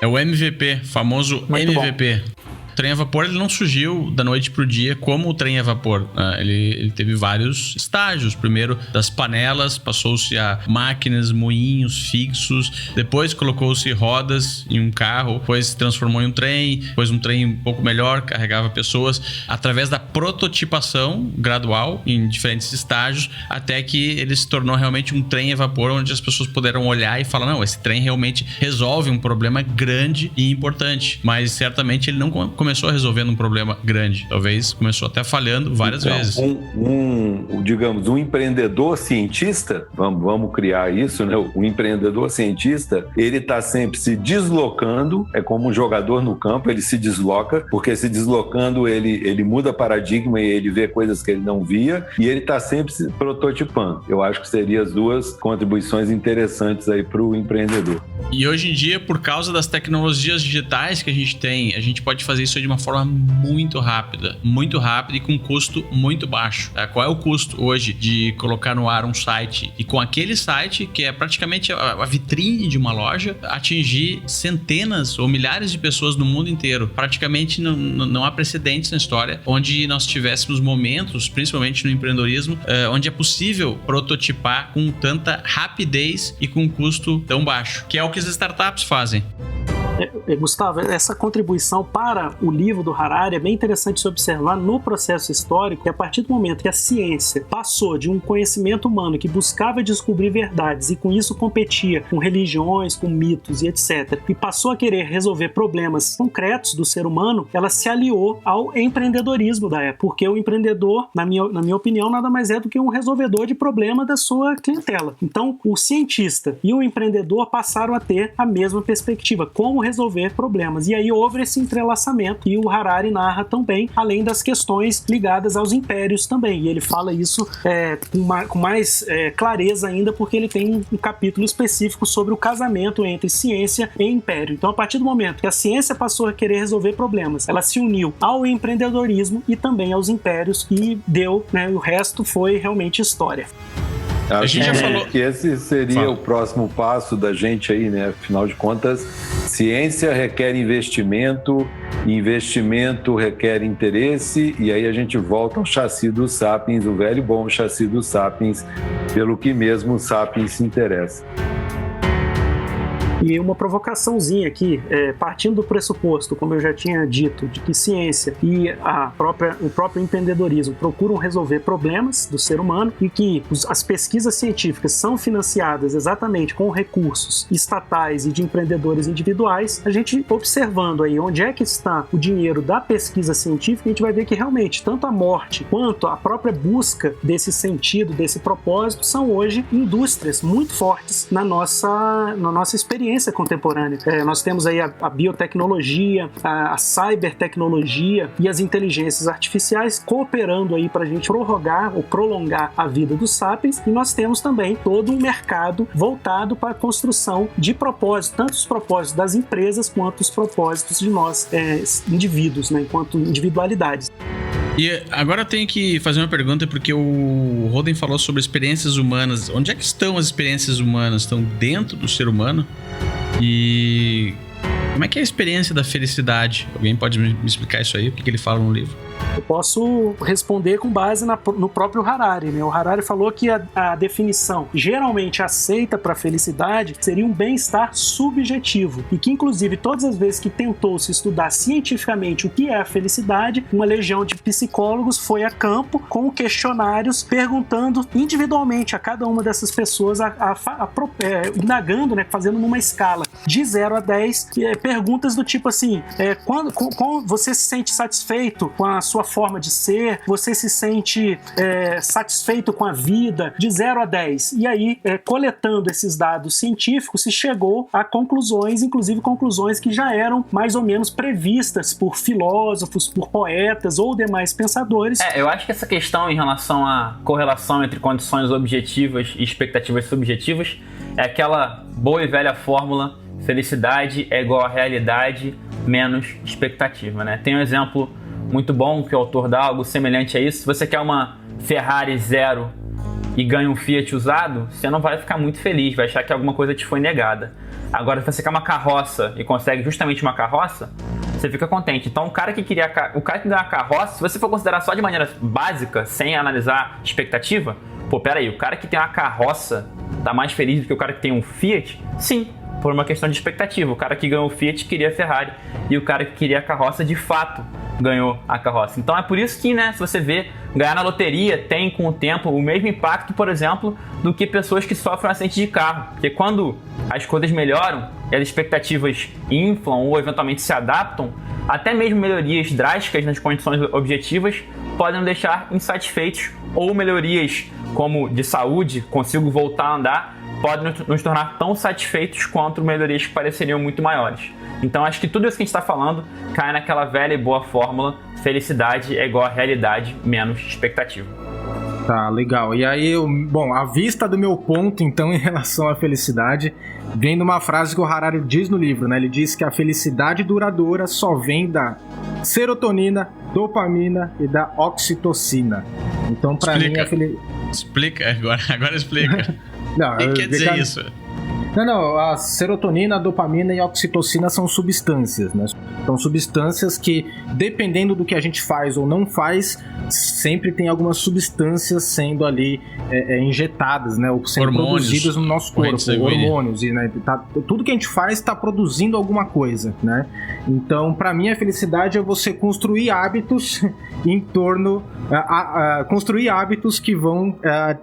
É o MVP, famoso muito MVP. Bom. O trem a vapor ele não surgiu da noite pro dia como o trem a vapor. Ele teve vários estágios. Primeiro das panelas, passou-se a máquinas, moinhos fixos, depois colocou-se rodas em um carro, depois se transformou em um trem, depois um trem um pouco melhor, carregava pessoas, através da prototipação gradual em diferentes estágios, até que ele se tornou realmente um trem a vapor, onde as pessoas puderam olhar e falar, não, esse trem realmente resolve um problema grande e importante, mas certamente ele não começou resolvendo um problema grande. Talvez começou até falhando várias vezes. Digamos, um empreendedor cientista, vamos criar isso, né? Um empreendedor cientista, ele está sempre se deslocando, é como um jogador no campo, ele se desloca, porque se deslocando ele muda paradigma e ele vê coisas que ele não via, e ele está sempre se prototipando. Eu acho que seriam as duas contribuições interessantes aí para o empreendedor. E hoje em dia, por causa das tecnologias digitais que a gente tem, a gente pode fazer isso de uma forma muito rápida e com custo muito baixo. Qual é o custo hoje de colocar no ar um site e com aquele site, que é praticamente a vitrine de uma loja, atingir centenas ou milhares de pessoas no mundo inteiro? Praticamente não há precedentes na história onde nós tivéssemos momentos, principalmente no empreendedorismo, onde é possível prototipar com tanta rapidez e com um custo tão baixo, que é o que as startups fazem. Gustavo, essa contribuição para o livro do Harari é bem interessante se observar no processo histórico, que a partir do momento que a ciência passou de um conhecimento humano que buscava descobrir verdades e com isso competia com religiões, com mitos e etc., e passou a querer resolver problemas concretos do ser humano, ela se aliou ao empreendedorismo da época, porque o empreendedor, na minha opinião, nada mais é do que um resolvedor de problema da sua clientela. Então, o cientista e o empreendedor passaram a ter a mesma perspectiva, como resolver problemas. E aí houve esse entrelaçamento e o Harari narra também, além das questões ligadas aos impérios também. E ele fala isso com mais clareza ainda, porque ele tem um capítulo específico sobre o casamento entre ciência e império. Então, a partir do momento que a ciência passou a querer resolver problemas, ela se uniu ao empreendedorismo e também aos impérios e deu, né, o resto foi realmente história. A gente já falou que esse seria o próximo passo da gente aí, né? Afinal de contas, ciência requer investimento, investimento requer interesse, e aí a gente volta ao chassi dos Sapiens, o velho e bom chassi dos Sapiens, pelo que mesmo os Sapiens se interessam. E uma provocaçãozinha aqui, partindo do pressuposto, como eu já tinha dito, de que ciência e o próprio empreendedorismo procuram resolver problemas do ser humano e que as pesquisas científicas são financiadas exatamente com recursos estatais e de empreendedores individuais, a gente observando aí onde é que está o dinheiro da pesquisa científica, a gente vai ver que realmente tanto a morte quanto a própria busca desse sentido, desse propósito, são hoje indústrias muito fortes na nossa experiência contemporânea. Nós temos aí a biotecnologia, a cybertecnologia e as inteligências artificiais cooperando aí para a gente prorrogar ou prolongar a vida dos sapiens, e nós temos também todo um mercado voltado para a construção de propósitos, tanto os propósitos das empresas quanto os propósitos de nós indivíduos, né, enquanto individualidades. E agora eu tenho que fazer uma pergunta, porque o Holden falou sobre experiências humanas. Onde é que estão as experiências humanas? Estão dentro do ser humano? E como é que é a experiência da felicidade? Alguém pode me explicar isso aí? O que ele fala no livro? Eu posso responder com base no próprio Harari, né? O Harari falou que a definição geralmente aceita para felicidade seria um bem-estar subjetivo e que, inclusive, todas as vezes que tentou se estudar cientificamente o que é a felicidade, uma legião de psicólogos foi a campo com questionários perguntando individualmente a cada uma dessas pessoas, indagando, né, fazendo numa escala de 0 a 10, perguntas do tipo assim, quando você se sente satisfeito com a sua forma de ser, você se sente satisfeito com a vida, de 0 a 10. E aí, coletando esses dados científicos, se chegou a conclusões, inclusive conclusões que já eram mais ou menos previstas por filósofos, por poetas ou demais pensadores. Eu acho que essa questão em relação à correlação entre condições objetivas e expectativas subjetivas é aquela boa e velha fórmula: felicidade é igual a realidade menos expectativa, né? Tem um exemplo muito bom que o autor dá, algo semelhante a isso. Se você quer uma Ferrari 0 e ganha um Fiat usado, você não vai ficar muito feliz, vai achar que alguma coisa te foi negada. Agora, se você quer uma carroça e consegue justamente uma carroça, você fica contente. Então, o cara que ganhou a carroça, se você for considerar só de maneira básica, sem analisar expectativa, peraí, o cara que tem uma carroça tá mais feliz do que o cara que tem um Fiat? Sim, por uma questão de expectativa. O cara que ganhou o Fiat queria a Ferrari e o cara que queria a carroça, de fato, ganhou a carroça. Então é por isso que, né, se você vê, ganhar na loteria tem com o tempo o mesmo impacto, por exemplo, do que pessoas que sofrem um acidente de carro. Porque quando as coisas melhoram e as expectativas inflam ou eventualmente se adaptam, até mesmo melhorias drásticas nas condições objetivas podem nos deixar insatisfeitos, ou melhorias como de saúde, consigo voltar a andar, podem nos tornar tão satisfeitos quanto melhorias que pareceriam muito maiores. Então acho que tudo isso que a gente está falando cai naquela velha e boa fórmula: felicidade é igual a realidade menos expectativa. Tá, legal. E aí, à vista do meu ponto, então, em relação à felicidade, vem numa frase que o Harari diz no livro, né? Ele diz que a felicidade duradoura só vem da serotonina, dopamina e da oxitocina. Então, pra mim, Explica, agora explica. Não, o que quer dizer isso? Não, a serotonina, a dopamina e a oxitocina são substâncias, né? São substâncias que, dependendo do que a gente faz ou não faz, sempre tem algumas substâncias sendo ali injetadas, né? Ou sendo produzidas no nosso corpo, hormônios, né? Tudo que a gente faz está produzindo alguma coisa, né? Então, para mim, a felicidade é você construir hábitos em torno... construir hábitos que vão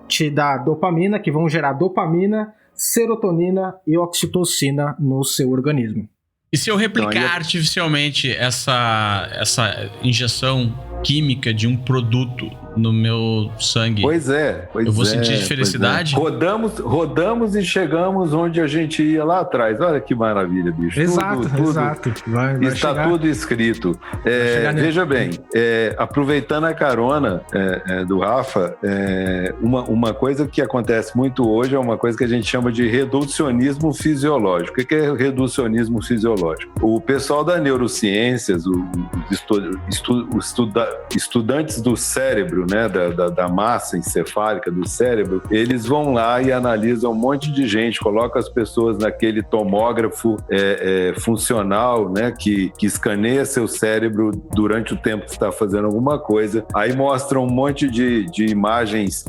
te dar dopamina, que vão gerar dopamina, serotonina e oxitocina no seu organismo. E se eu replicar artificialmente essa injeção química de um produto no meu sangue, eu vou sentir felicidade? Rodamos e chegamos onde a gente ia lá atrás. Olha que maravilha, bicho. Exato. Está tudo escrito. Veja bem, aproveitando a carona do Rafa, uma coisa que acontece muito hoje é uma coisa que a gente chama de reducionismo fisiológico. O que é reducionismo fisiológico? O pessoal da neurociências, os estudantes do cérebro, né, da massa encefálica do cérebro, eles vão lá e analisam um monte de gente, colocam as pessoas naquele tomógrafo funcional, né, que escaneia seu cérebro durante o tempo que está fazendo alguma coisa. Aí mostram um monte de imagens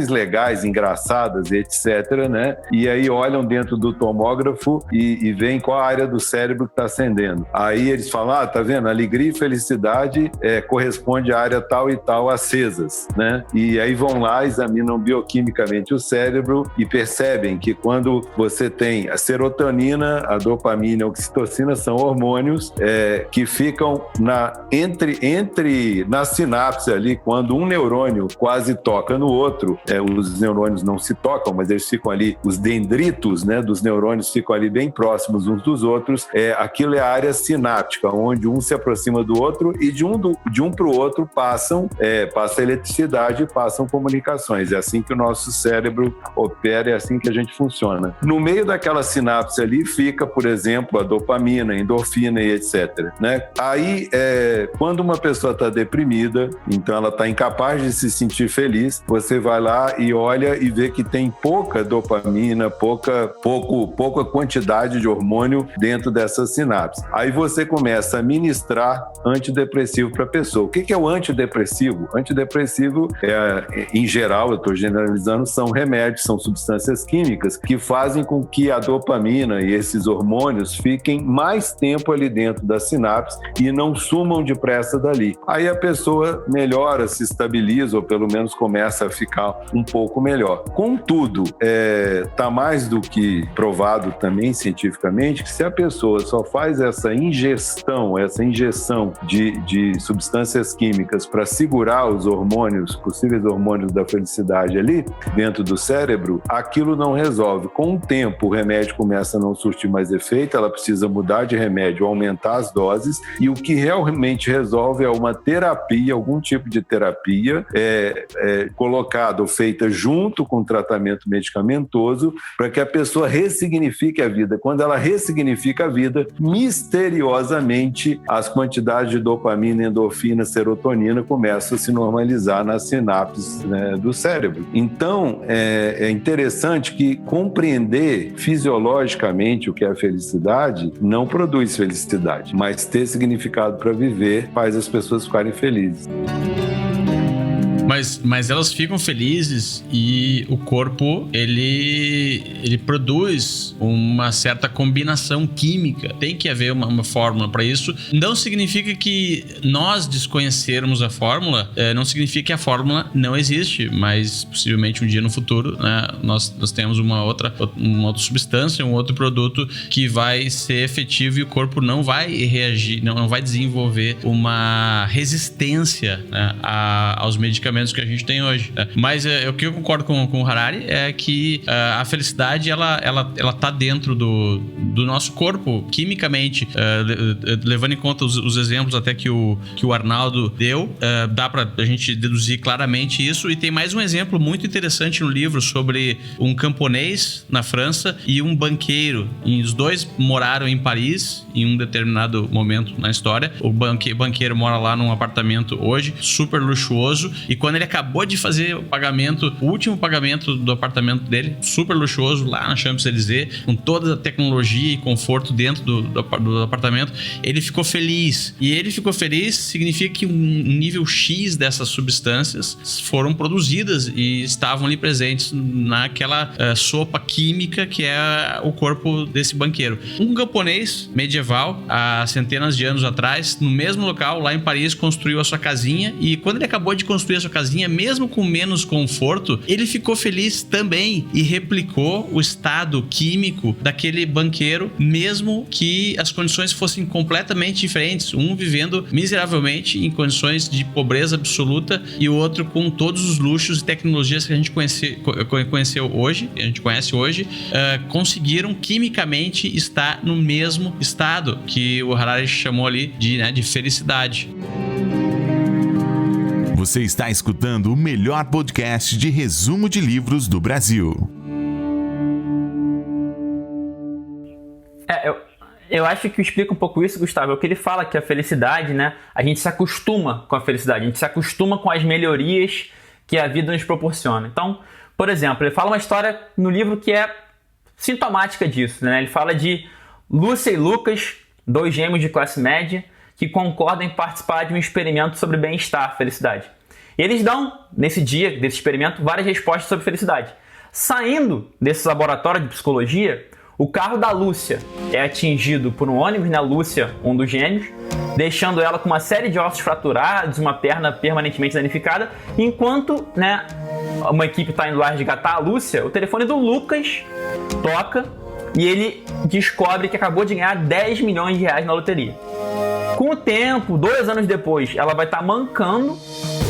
legais, engraçadas, etc., né? E aí olham dentro do tomógrafo e veem qual a área do cérebro que está acendendo. Aí eles falam, tá vendo? Alegria e felicidade corresponde à área tal e tal acesas, né? E aí vão lá, examinam bioquimicamente o cérebro e percebem que quando você tem a serotonina, a dopamina e a oxitocina, são hormônios que ficam na sinapse ali, quando um neurônio quase toca no outro. Os neurônios não se tocam, mas eles ficam ali, os dendritos, né, dos neurônios ficam ali bem próximos uns dos outros. Aquilo é a área sináptica, onde um se aproxima do outro e de um para o outro passam passa eletricidade e passam comunicações. É assim que o nosso cérebro opera, é assim que a gente funciona. No meio daquela sinapse ali fica, por exemplo, a dopamina, a endorfina e etc. Né? Aí, quando uma pessoa está deprimida, então ela está incapaz de se sentir feliz, você vai lá e olha e vê que tem pouca dopamina, pouca quantidade de hormônio dentro dessa sinapse. Aí você começa a ministrar antidepressivo para a pessoa. O que é o antidepressivo? Antidepressivo, em geral, eu estou generalizando, são remédios, são substâncias químicas que fazem com que a dopamina e esses hormônios fiquem mais tempo ali dentro da sinapse e não sumam depressa dali. Aí a pessoa melhora, se estabiliza ou pelo menos começa a ficar um pouco melhor. Contudo, está mais do que provado também cientificamente que se a pessoa só faz essa injeção de substâncias químicas para segurar os hormônios, possíveis hormônios da felicidade ali dentro do cérebro, aquilo não resolve. Com o tempo, o remédio começa a não surtir mais efeito, ela precisa mudar de remédio, aumentar as doses, e o que realmente resolve é uma terapia, algum tipo de terapia colocada ou feita junto com o tratamento medicamentoso para que a pessoa ressignifique a vida. Quando ela ressignifica a vida, misteriosamente as quantidades de dopamina, endorfina, serotonina começam a se normalizar nas sinapses, né, do cérebro. Então, é interessante que compreender fisiologicamente o que é a felicidade não produz felicidade, mas ter significado para viver faz as pessoas ficarem felizes. Mas elas ficam felizes e o corpo, ele produz uma certa combinação química. Tem que haver uma fórmula para isso. Não significa que nós desconhecermos a fórmula, não significa que a fórmula não existe, mas possivelmente um dia no futuro, né, nós temos uma outra substância, um outro produto que vai ser efetivo e o corpo não vai reagir, não vai desenvolver uma resistência, né, aos medicamentos que a gente tem hoje. Mas o que eu concordo com o Harari é que a felicidade ela tá dentro do nosso corpo, quimicamente, levando em conta os exemplos até que o Arnaldo deu, dá pra a gente deduzir claramente isso. E tem mais um exemplo muito interessante no livro sobre um camponês na França e um banqueiro, e os dois moraram em Paris em um determinado momento na história. O banqueiro mora lá num apartamento hoje, super luxuoso, e quando ele acabou de fazer o último pagamento do apartamento dele, super luxuoso, lá na Champs-Élysées, com toda a tecnologia e conforto dentro do apartamento, ele ficou feliz. E ele ficou feliz significa que um nível X dessas substâncias foram produzidas e estavam ali presentes naquela sopa química que é o corpo desse banqueiro. Um camponês medieval, há centenas de anos atrás, no mesmo local, lá em Paris, construiu a sua casinha, e quando ele acabou de construir a sua casinha, mesmo com menos conforto, ele ficou feliz também e replicou o estado químico daquele banqueiro, mesmo que as condições fossem completamente diferentes, um vivendo miseravelmente em condições de pobreza absoluta e o outro com todos os luxos e tecnologias que a gente conheceu hoje, a gente conhece hoje, conseguiram quimicamente estar no mesmo estado que o Harari chamou ali de felicidade. Você está escutando o melhor podcast de resumo de livros do Brasil. Eu acho que explica um pouco isso, Gustavo, é o que ele fala, que a felicidade, né, a gente se acostuma com a felicidade, a gente se acostuma com as melhorias que a vida nos proporciona. Então, por exemplo, ele fala uma história no livro que é sintomática disso, né? Ele fala de Lúcia e Lucas, dois gêmeos de classe média, que concordam em participar de um experimento sobre bem-estar, felicidade. E eles dão, nesse dia, desse experimento, várias respostas sobre felicidade. Saindo desse laboratório de psicologia, o carro da Lúcia é atingido por um ônibus, né? Lúcia, um dos gêmeos, deixando ela com uma série de ossos fraturados, uma perna permanentemente danificada, enquanto, né, uma equipe está indo lá resgatar a Lúcia, o telefone do Lucas toca e ele descobre que acabou de ganhar 10 milhões de reais na loteria. Com o tempo, 2 anos depois, ela vai estar mancando,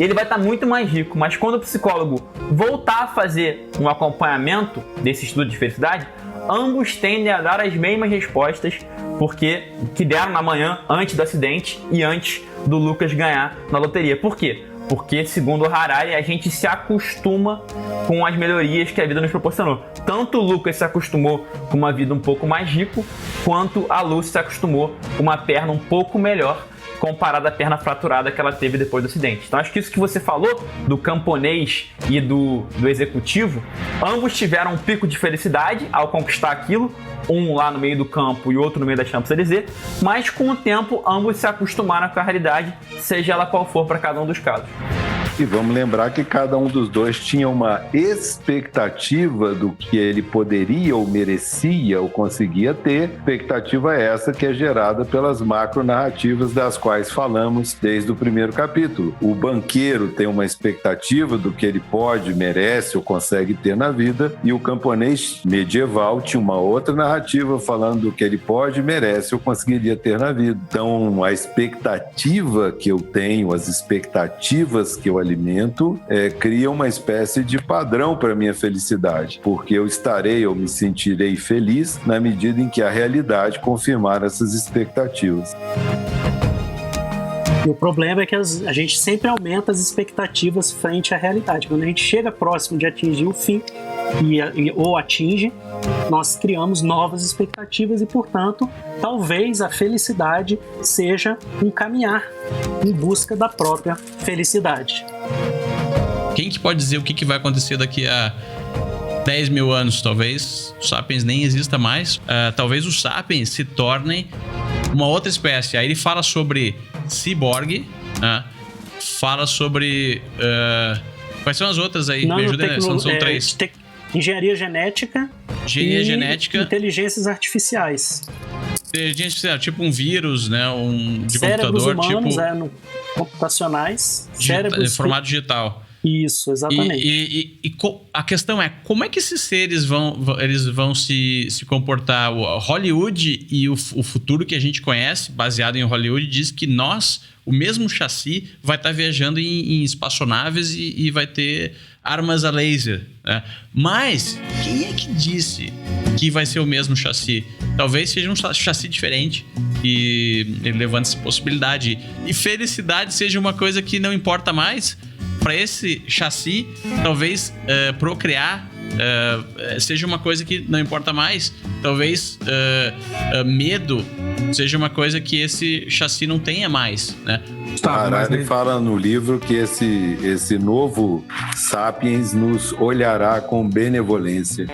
ele vai estar muito mais rico, mas quando o psicólogo voltar a fazer um acompanhamento desse estudo de felicidade, ambos tendem a dar as mesmas respostas que deram na manhã antes do acidente e antes do Lucas ganhar na loteria. Por quê? Porque, segundo o Harari, a gente se acostuma com as melhorias que a vida nos proporcionou. Tanto o Lucas se acostumou com uma vida um pouco mais rica, quanto a Lucy se acostumou com uma perna um pouco melhor comparada à perna fraturada que ela teve depois do acidente. Então acho que isso que você falou do camponês e do executivo, ambos tiveram um pico de felicidade ao conquistar aquilo, um lá no meio do campo e outro no meio das Champs-Élysées, mas com o tempo ambos se acostumaram com a realidade, seja ela qual for para cada um dos casos. E vamos lembrar que cada um dos dois tinha uma expectativa do que ele poderia ou merecia ou conseguia ter. Expectativa essa que é gerada pelas macronarrativas das quais falamos desde o primeiro capítulo. O banqueiro tem uma expectativa do que ele pode, merece ou consegue ter na vida, e o camponês medieval tinha uma outra narrativa falando do que ele pode, merece ou conseguiria ter na vida. Então, a expectativa que eu tenho, as expectativas que eu alimento, cria uma espécie de padrão para minha felicidade, porque eu me sentirei feliz na medida em que a realidade confirmar essas expectativas. E o problema é que a gente sempre aumenta as expectativas frente à realidade. Quando a gente chega próximo de atingir o fim, ou atinge, nós criamos novas expectativas e, portanto, talvez a felicidade seja um caminhar em busca da própria felicidade. Quem que pode dizer o que vai acontecer daqui a 10 mil anos? Talvez o Sapiens nem exista mais. Talvez os Sapiens se tornem uma outra espécie. Aí ele fala sobre ciborgue, né? Fala sobre... quais são as outras aí? Me ajuda, né? São 3. Engenharia genética e inteligências artificiais. Inteligência artificial, tipo um vírus, né? De cérebros computador, humanos, tipo... computacionais. Cérebros... formato digital. Isso, exatamente. E a questão é, como é que esses seres vão se comportar? O Hollywood e o futuro que a gente conhece, baseado em Hollywood, diz que o mesmo chassi, vai estar viajando em espaçonaves e vai ter armas a laser, né? Mas quem é que disse que vai ser o mesmo chassi? Talvez seja um chassi diferente e ele levanta essa possibilidade. E felicidade seja uma coisa que não importa mais. Para esse chassi, talvez procriar seja uma coisa que não importa mais. Talvez medo seja uma coisa que esse chassi não tenha mais, né? Harari fala no livro que esse novo Sapiens nos olhará com benevolência.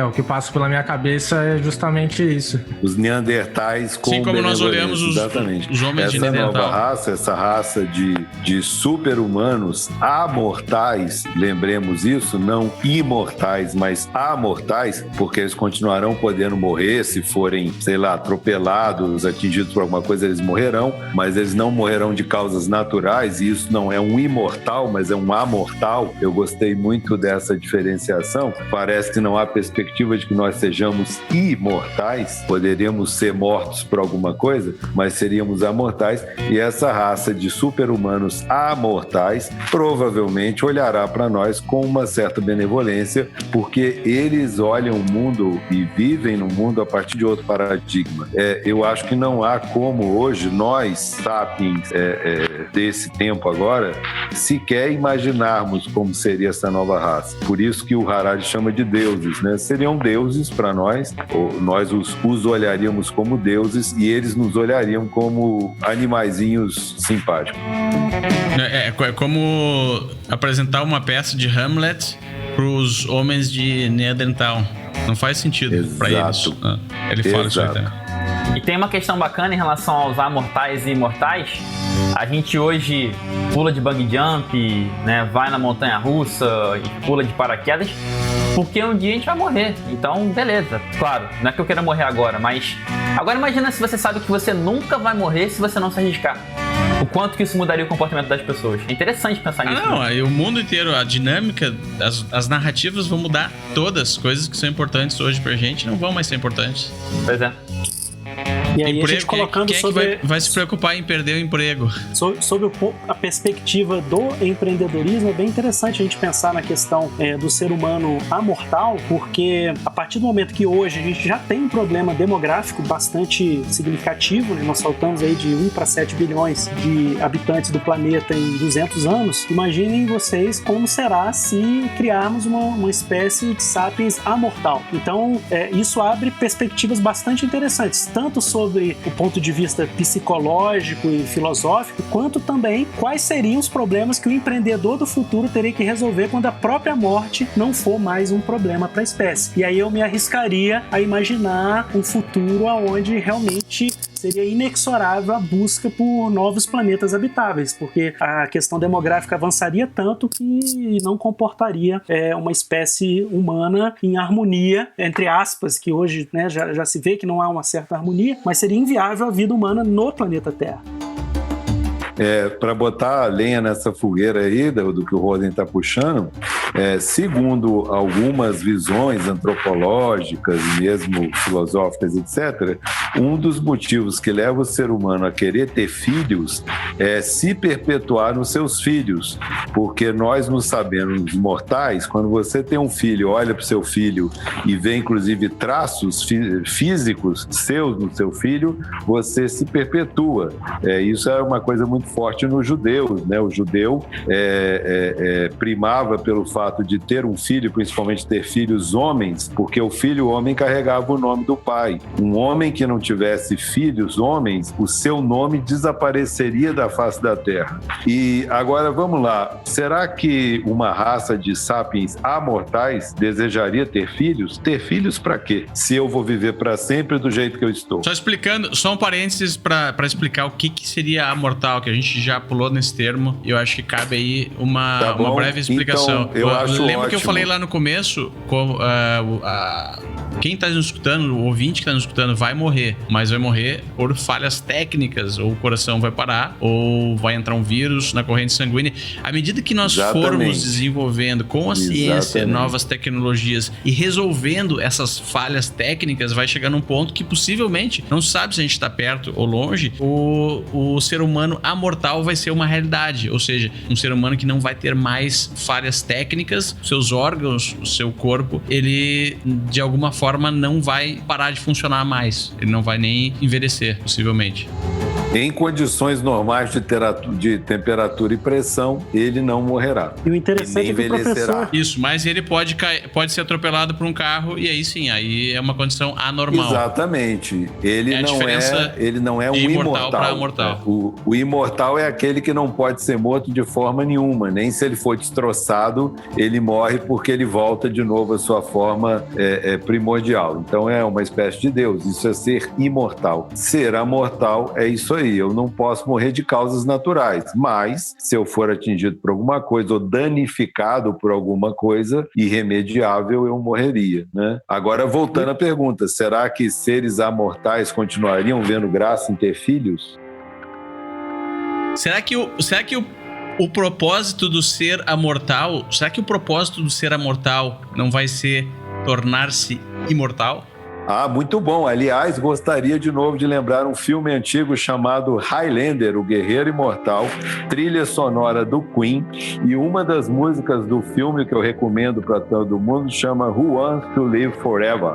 O que passa pela minha cabeça é justamente isso. Os neandertais com benevolência. Sim, como nós olhamos os homens de Neandertal. Essa nova raça, essa raça de super-humanos amortais, lembremos isso, não imortais, mas amortais, porque eles continuarão podendo morrer se forem, sei lá, atropelados, atingidos por alguma coisa, eles morrerão, mas eles não morrerão de causas naturais, e isso não é um imortal, mas é um amortal. Eu gostei muito dessa diferenciação. Parece que não há perspectiva de que nós sejamos imortais, poderíamos ser mortos por alguma coisa, mas seríamos amortais, e essa raça de super-humanos amortais provavelmente olhará para nós com uma certa benevolência, porque eles olham o mundo e vivem no mundo a partir de outro paradigma. Eu acho que não há como hoje nós, sapiens, desse tempo agora, sequer imaginarmos como seria essa nova raça. Por isso que o Harari chama de deuses, né? Seriam deuses para nós, ou nós os olharíamos como deuses e eles nos olhariam como animaizinhos simpáticos. É como apresentar uma peça de Hamlet para os homens de Neandertal. Não faz sentido para eles. Ele fala isso aí também. E tem uma questão bacana em relação aos amortais e imortais. A gente hoje pula de bungee jump, né, vai na montanha-russa e pula de paraquedas, porque um dia a gente vai morrer. Então, beleza, claro, não é que eu queira morrer agora, mas agora imagina se você sabe que você nunca vai morrer se você não se arriscar. O quanto que isso mudaria o comportamento das pessoas. É interessante pensar nisso. Não, né? O mundo inteiro, a dinâmica, as narrativas vão mudar todas. Coisas que são importantes hoje pra gente não vão mais ser importantes. Pois é. E aí emprego, a gente colocando quem é sobre... que vai se preocupar em perder o emprego? Sobre a perspectiva do empreendedorismo, é bem interessante a gente pensar na questão do ser humano amortal, porque a partir do momento que hoje a gente já tem um problema demográfico bastante significativo, né? Nós saltamos aí de 1 para 7 bilhões de habitantes do planeta em 200 anos, imaginem vocês como será se criarmos uma espécie de sapiens amortal. Então, isso abre perspectivas bastante interessantes, tanto sobre o ponto de vista psicológico e filosófico, quanto também quais seriam os problemas que o empreendedor do futuro teria que resolver quando a própria morte não for mais um problema para a espécie. E aí eu me arriscaria a imaginar um futuro onde realmente seria inexorável a busca por novos planetas habitáveis, porque a questão demográfica avançaria tanto que não comportaria uma espécie humana em harmonia, entre aspas, que hoje, né, já se vê que não há uma certa harmonia, mas seria inviável a vida humana no planeta Terra. Para botar a lenha nessa fogueira aí do que o Roden está puxando, segundo algumas visões antropológicas e mesmo filosóficas, etc., um dos motivos que leva o ser humano a querer ter filhos é se perpetuar nos seus filhos, porque nós não sabemos mortais, quando você tem um filho, olha para o seu filho e vê inclusive traços físicos seus no seu filho, você se perpetua. Isso é uma coisa muito forte nos judeus, né? O judeu primava pelo fato de ter um filho, principalmente ter filhos homens, porque o filho homem carregava o nome do pai. Um homem que não tivesse filhos homens, o seu nome desapareceria da face da terra. E agora vamos lá, será que uma raça de sapiens amortais desejaria ter filhos? Ter filhos para quê? Se eu vou viver para sempre do jeito que eu estou. Só explicando, só um parênteses para explicar o que seria amortal, que a gente já pulou nesse termo, e eu acho que cabe aí uma breve explicação. Então, eu acho lembra ótimo. Que eu falei lá no começo, quem está nos escutando, o ouvinte que está nos escutando vai morrer, mas vai morrer por falhas técnicas, ou o coração vai parar, ou vai entrar um vírus na corrente sanguínea. À medida que nós formos desenvolvendo com a ciência novas tecnologias e resolvendo essas falhas técnicas, vai chegar num ponto que possivelmente, não se sabe se a gente está perto ou longe, o ser humano amortal vai ser uma realidade, ou seja, um ser humano que não vai ter mais falhas técnicas, seus órgãos, o seu corpo, ele de alguma forma não vai parar de funcionar mais, ele não vai nem envelhecer, possivelmente. Em condições normais de temperatura e pressão, ele não morrerá. E o interessante é que o professor... Isso, mas ele pode ser atropelado por um carro e aí sim, aí é uma condição anormal. Exatamente. Ele não é um imortal. Para mortal. O imortal é aquele que não pode ser morto de forma nenhuma. Nem se ele for destroçado, ele morre porque ele volta de novo à sua forma primordial. Então é uma espécie de Deus. Isso é ser imortal. Ser amortal é isso aí. Eu não posso morrer de causas naturais, mas se eu for atingido por alguma coisa ou danificado por alguma coisa irremediável, eu morreria, né? Agora, voltando à pergunta, será que seres amortais continuariam vendo graça em ter filhos? Será que o propósito do ser amortal, será que o propósito do ser amortal não vai ser tornar-se imortal? Muito bom. Aliás, gostaria de novo de lembrar um filme antigo chamado Highlander, o Guerreiro Imortal, trilha sonora do Queen, e uma das músicas do filme que eu recomendo para todo mundo chama Who Wants to Live Forever,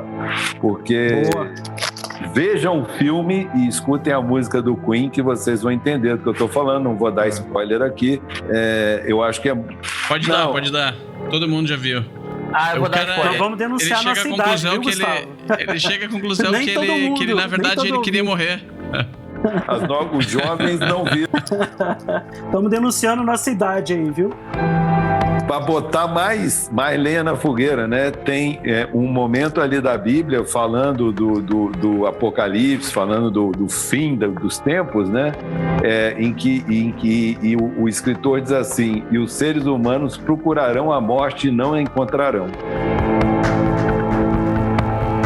porque... Vejam o filme e escutem a música do Queen que vocês vão entender do que eu estou falando, não vou dar spoiler aqui. Eu acho que é... Pode dar. Todo mundo já viu. Eu vou dar spoiler. Então vamos denunciar a nossa idade, viu, Gustavo? Ele chega à conclusão que ele, na verdade, ele queria morrer. Os jovens não viram. Estamos denunciando nossa idade aí, viu? Para botar mais lenha na fogueira, né? Tem um momento ali da Bíblia falando do Apocalipse, falando do fim dos tempos, né? Em que o escritor diz assim: e os seres humanos procurarão a morte e não a encontrarão.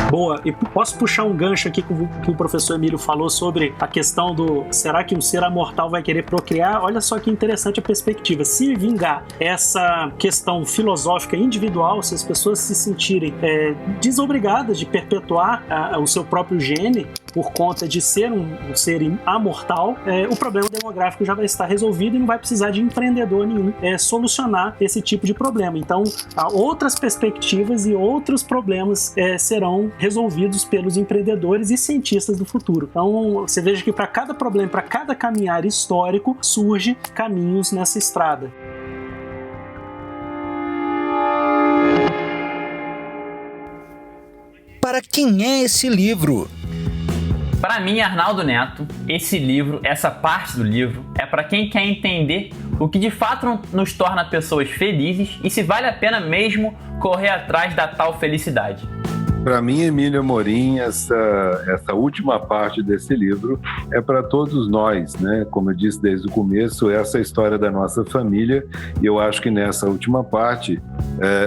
Boa, e posso puxar um gancho aqui que o professor Emílio falou sobre a questão do será que um ser amortal vai querer procriar? Olha só que interessante a perspectiva. Se vingar essa questão filosófica individual, se as pessoas se sentirem desobrigadas de perpetuar o seu próprio gene, por conta de ser um ser amortal, o problema demográfico já vai estar resolvido e não vai precisar de empreendedor nenhum solucionar esse tipo de problema. Então, outras perspectivas e outros problemas serão resolvidos pelos empreendedores e cientistas do futuro. Então, você veja que para cada problema, para cada caminhar histórico, surge caminhos nessa estrada. Para quem é esse livro? Para mim, Arnaldo Neto, esse livro, essa parte do livro, é para quem quer entender o que de fato nos torna pessoas felizes e se vale a pena mesmo correr atrás da tal felicidade. Para mim, Emílio Amorim, essa última parte desse livro é para todos nós, né? Como eu disse desde o começo, essa é a história da nossa família, e eu acho que nessa última parte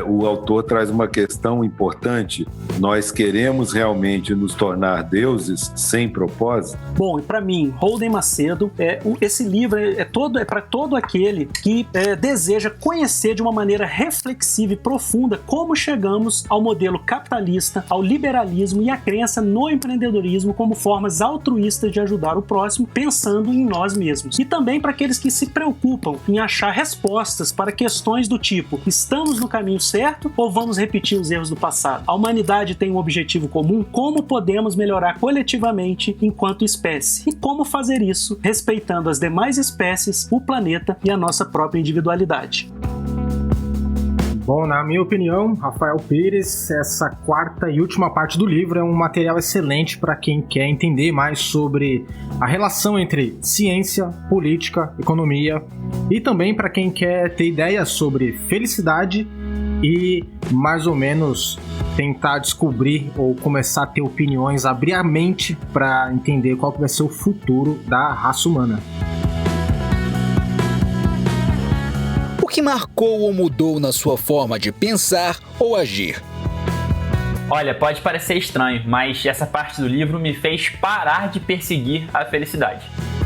o autor traz uma questão importante. Nós queremos realmente nos tornar deuses sem propósito? Bom, e para mim, Holden Macedo, esse livro é para todo aquele que deseja conhecer de uma maneira reflexiva e profunda como chegamos ao modelo capitalista, ao liberalismo e à crença no empreendedorismo como formas altruístas de ajudar o próximo, pensando em nós mesmos. E também para aqueles que se preocupam em achar respostas para questões do tipo: estamos no caminho certo ou vamos repetir os erros do passado? A humanidade tem um objetivo comum: como podemos melhorar coletivamente enquanto espécie? E como fazer isso respeitando as demais espécies, o planeta e a nossa própria individualidade? Bom, na minha opinião, Rafael Pires, essa quarta e última parte do livro é um material excelente para quem quer entender mais sobre a relação entre ciência, política, economia e também para quem quer ter ideias sobre felicidade e mais ou menos tentar descobrir ou começar a ter opiniões, abrir a mente para entender qual que vai ser o futuro da raça humana. O que marcou ou mudou na sua forma de pensar ou agir? Olha, pode parecer estranho, mas essa parte do livro me fez parar de perseguir a felicidade.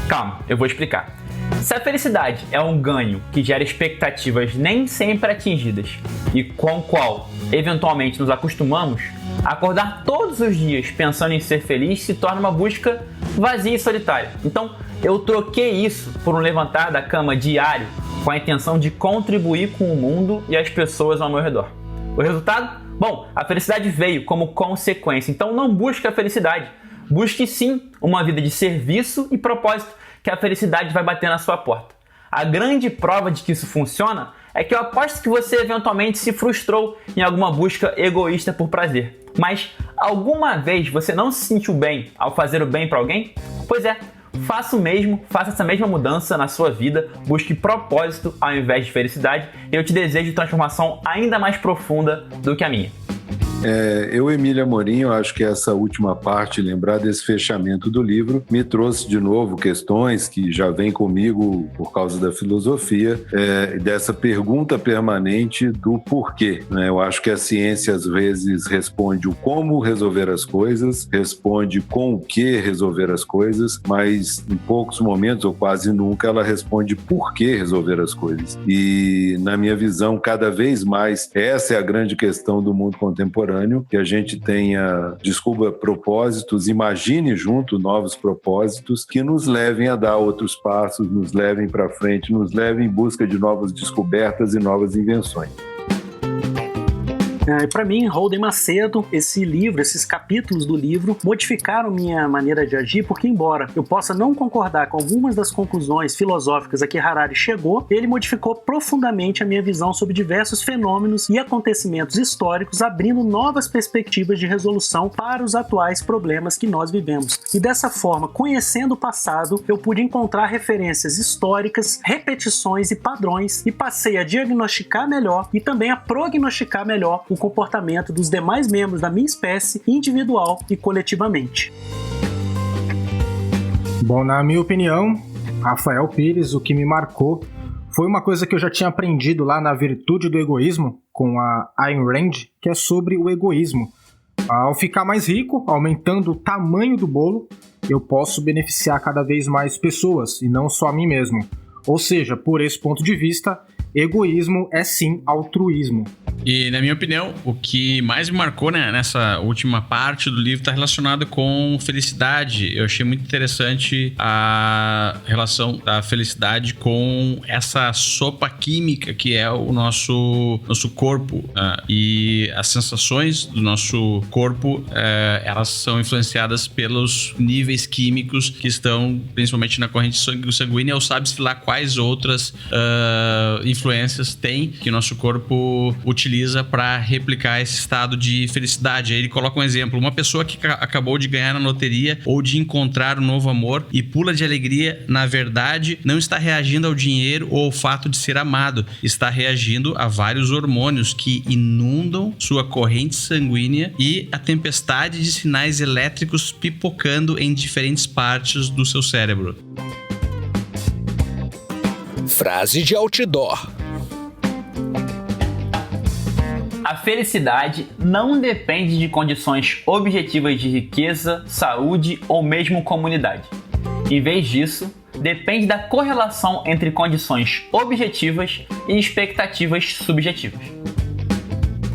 Calma, eu vou explicar. Se a felicidade é um ganho que gera expectativas nem sempre atingidas e com o qual eventualmente nos acostumamos, acordar todos os dias pensando em ser feliz se torna uma busca vazia e solitária. Então, eu troquei isso por um levantar da cama diário com a intenção de contribuir com o mundo e as pessoas ao meu redor. O resultado? Bom, a felicidade veio como consequência, então não busque a felicidade. Busque sim uma vida de serviço e propósito, que a felicidade vai bater na sua porta. A grande prova de que isso funciona é que eu aposto que você eventualmente se frustrou em alguma busca egoísta por prazer. Mas alguma vez você não se sentiu bem ao fazer o bem para alguém? Pois é, faça essa mesma mudança na sua vida, busque propósito ao invés de felicidade, e eu te desejo transformação ainda mais profunda do que a minha. Eu, Emílio Amorim, eu acho que essa última parte, lembrar desse fechamento do livro, me trouxe de novo questões que já vêm comigo por causa da filosofia, dessa pergunta permanente do porquê, né? Eu acho que a ciência às vezes responde o como resolver as coisas, responde com o que resolver as coisas, mas em poucos momentos, ou quase nunca, ela responde por que resolver as coisas. E na minha visão, cada vez mais, essa é a grande questão do mundo contemporâneo, que a gente descubra propósitos, imagine junto novos propósitos que nos levem a dar outros passos, nos levem para frente, nos levem em busca de novas descobertas e novas invenções. Para mim, Holden Macedo, esse livro, esses capítulos do livro modificaram minha maneira de agir, porque embora eu possa não concordar com algumas das conclusões filosóficas a que Harari chegou, ele modificou profundamente a minha visão sobre diversos fenômenos e acontecimentos históricos, abrindo novas perspectivas de resolução para os atuais problemas que nós vivemos. E dessa forma, conhecendo o passado, eu pude encontrar referências históricas, repetições e padrões, e passei a diagnosticar melhor e também a prognosticar melhor o comportamento dos demais membros da minha espécie, individual e coletivamente. Bom, na minha opinião, Rafael Pires, o que me marcou foi uma coisa que eu já tinha aprendido lá na Virtude do Egoísmo, com a Ayn Rand, que é sobre o egoísmo. Ao ficar mais rico, aumentando o tamanho do bolo, eu posso beneficiar cada vez mais pessoas, e não só a mim mesmo. Ou seja, por esse ponto de vista, egoísmo é sim altruísmo. E, na minha opinião, o que mais me marcou, né, nessa última parte do livro está relacionado com felicidade. Eu achei muito interessante a relação da felicidade com essa sopa química que é o nosso corpo. E as sensações do nosso corpo, elas são influenciadas pelos níveis químicos que estão principalmente na corrente sanguínea, ou sabe-se lá quais outras influências tem que o nosso corpo utiliza para replicar esse estado de felicidade. Aí ele coloca um exemplo: uma pessoa que acabou de ganhar na loteria ou de encontrar um novo amor e pula de alegria, na verdade, não está reagindo ao dinheiro ou ao fato de ser amado, está reagindo a vários hormônios que inundam sua corrente sanguínea e a tempestade de sinais elétricos pipocando em diferentes partes do seu cérebro. Frase de outdoor. A felicidade não depende de condições objetivas de riqueza, saúde ou mesmo comunidade. Em vez disso, depende da correlação entre condições objetivas e expectativas subjetivas.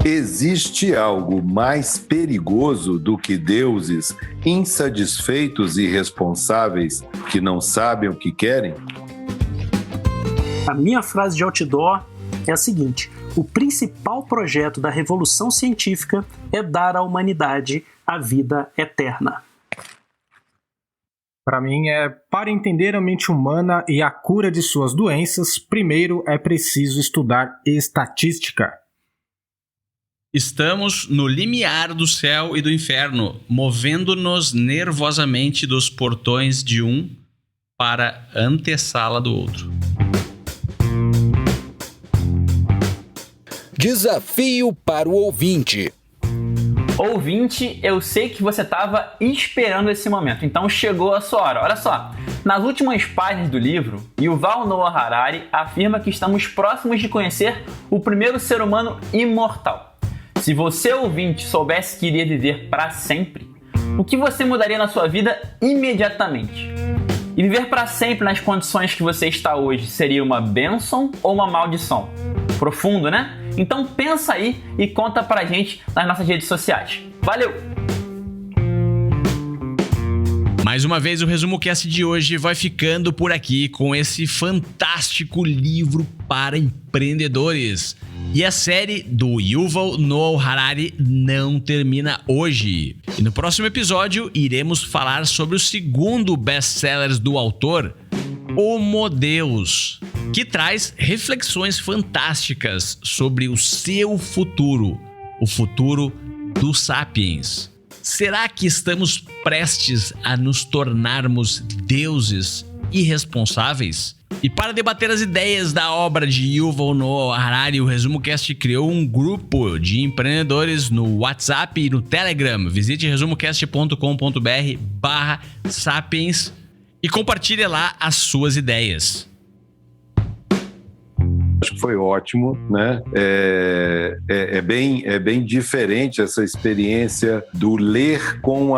Existe algo mais perigoso do que deuses insatisfeitos e irresponsáveis que não sabem o que querem? A minha frase de outdoor é a seguinte: o principal projeto da revolução científica é dar à humanidade a vida eterna. Para mim para entender a mente humana e a cura de suas doenças, primeiro é preciso estudar estatística. Estamos no limiar do céu e do inferno, movendo-nos nervosamente dos portões de um para a antessala do outro. Desafio para o ouvinte. Ouvinte, eu sei que você estava esperando esse momento, então chegou a sua hora. Olha só, nas últimas páginas do livro, Yuval Noah Harari afirma que estamos próximos de conhecer o primeiro ser humano imortal. Se você, ouvinte, soubesse que iria viver para sempre, o que você mudaria na sua vida imediatamente? E viver para sempre nas condições que você está hoje seria uma bênção ou uma maldição? Profundo, né? Então pensa aí e conta pra gente nas nossas redes sociais. Valeu! Mais uma vez, o Resumo Cast de hoje vai ficando por aqui com esse fantástico livro para empreendedores. E a série do Yuval Noah Harari não termina hoje. E no próximo episódio, iremos falar sobre o segundo best-seller do autor, Homo Deus, que traz reflexões fantásticas sobre o seu futuro, o futuro dos Sapiens. Será que estamos prestes a nos tornarmos deuses irresponsáveis? E para debater as ideias da obra de Yuval Noah Harari, o Resumo Cast criou um grupo de empreendedores no WhatsApp e no Telegram. Visite resumocast.com.br/sapiens e compartilhe lá as suas ideias. Acho que foi ótimo, né? É bem diferente essa experiência do ler com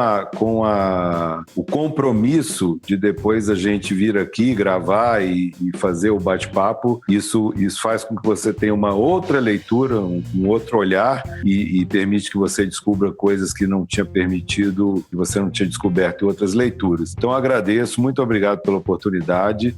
o compromisso de depois a gente vir aqui gravar e fazer o bate-papo. Isso faz com que você tenha uma outra leitura, um outro olhar e permite que você descubra coisas que não tinha permitido, que você não tinha descoberto em outras leituras. Então agradeço, muito obrigado pela oportunidade.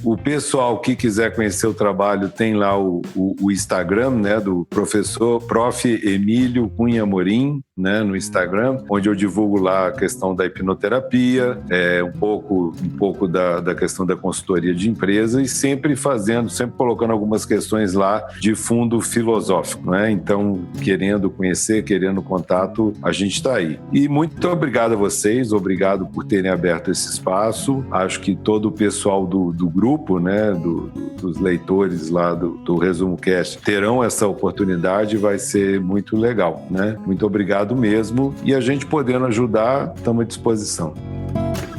O pessoal que quiser conhecer o trabalho tem lá o Instagram, né, do professor Prof. Emílio Cunha Amorim, né, no Instagram, onde eu divulgo lá a questão da hipnoterapia, um pouco da questão da consultoria de empresa e sempre colocando algumas questões lá de fundo filosófico, né? Então, querendo conhecer, querendo contato, a gente está aí. E muito obrigado a vocês, obrigado por terem aberto esse espaço. Acho que todo o pessoal do grupo, né, dos leitores lá do Resumo Cast terão essa oportunidade, vai ser muito legal, né? Muito obrigado mesmo, e a gente podendo ajudar, estamos à disposição.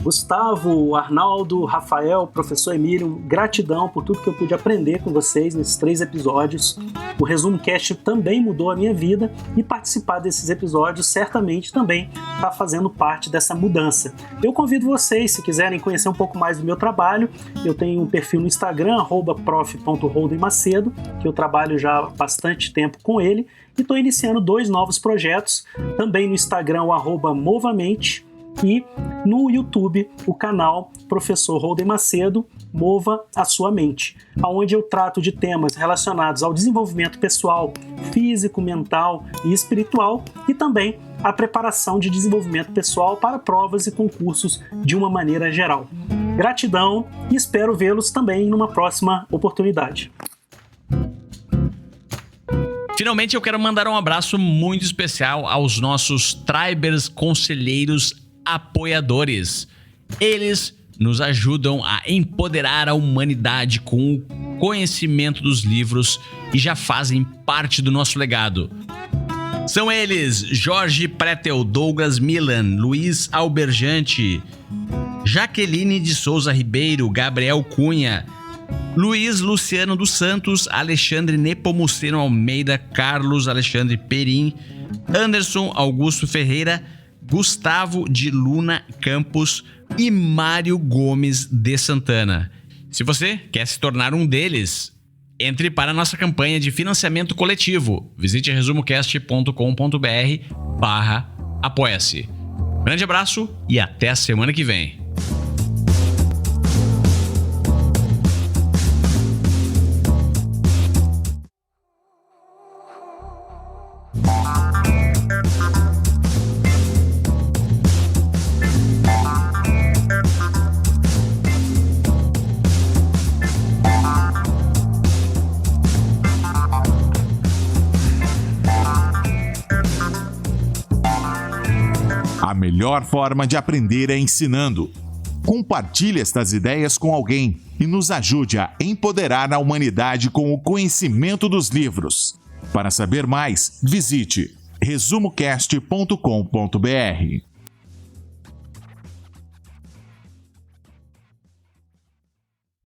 Gustavo, Arnaldo, Rafael, professor Emílio, gratidão por tudo que eu pude aprender com vocês nesses 3 episódios. O Resumo Cast também mudou a minha vida e participar desses episódios certamente também está fazendo parte dessa mudança. Eu convido vocês, se quiserem conhecer um pouco mais do meu trabalho, eu tenho um perfil no Instagram, @prof.holdemacedo, que eu trabalho já há bastante tempo com ele, e estou iniciando 2 novos projetos, também no Instagram, o @movamente, e no YouTube, o canal Professor Holden Macedo, Mova a Sua Mente, onde eu trato de temas relacionados ao desenvolvimento pessoal, físico, mental e espiritual, e também a preparação de desenvolvimento pessoal para provas e concursos de uma maneira geral. Gratidão e espero vê-los também numa próxima oportunidade. Finalmente eu quero mandar um abraço muito especial aos nossos Tribers conselheiros apoiadores. Eles nos ajudam a empoderar a humanidade com o conhecimento dos livros e já fazem parte do nosso legado. São eles: Jorge Pretel, Douglas Milan, Luiz Alberjante, Jaqueline de Souza Ribeiro, Gabriel Cunha, Luiz Luciano dos Santos, Alexandre Nepomuceno Almeida, Carlos Alexandre Perim, Anderson Augusto Ferreira, Gustavo de Luna Campos e Mário Gomes de Santana. Se você quer se tornar um deles, entre para a nossa campanha de financiamento coletivo. Visite resumocast.com.br/apoia-se. Grande abraço e até a semana que vem. A melhor forma de aprender é ensinando. Compartilhe estas ideias com alguém e nos ajude a empoderar a humanidade com o conhecimento dos livros. Para saber mais, visite resumocast.com.br.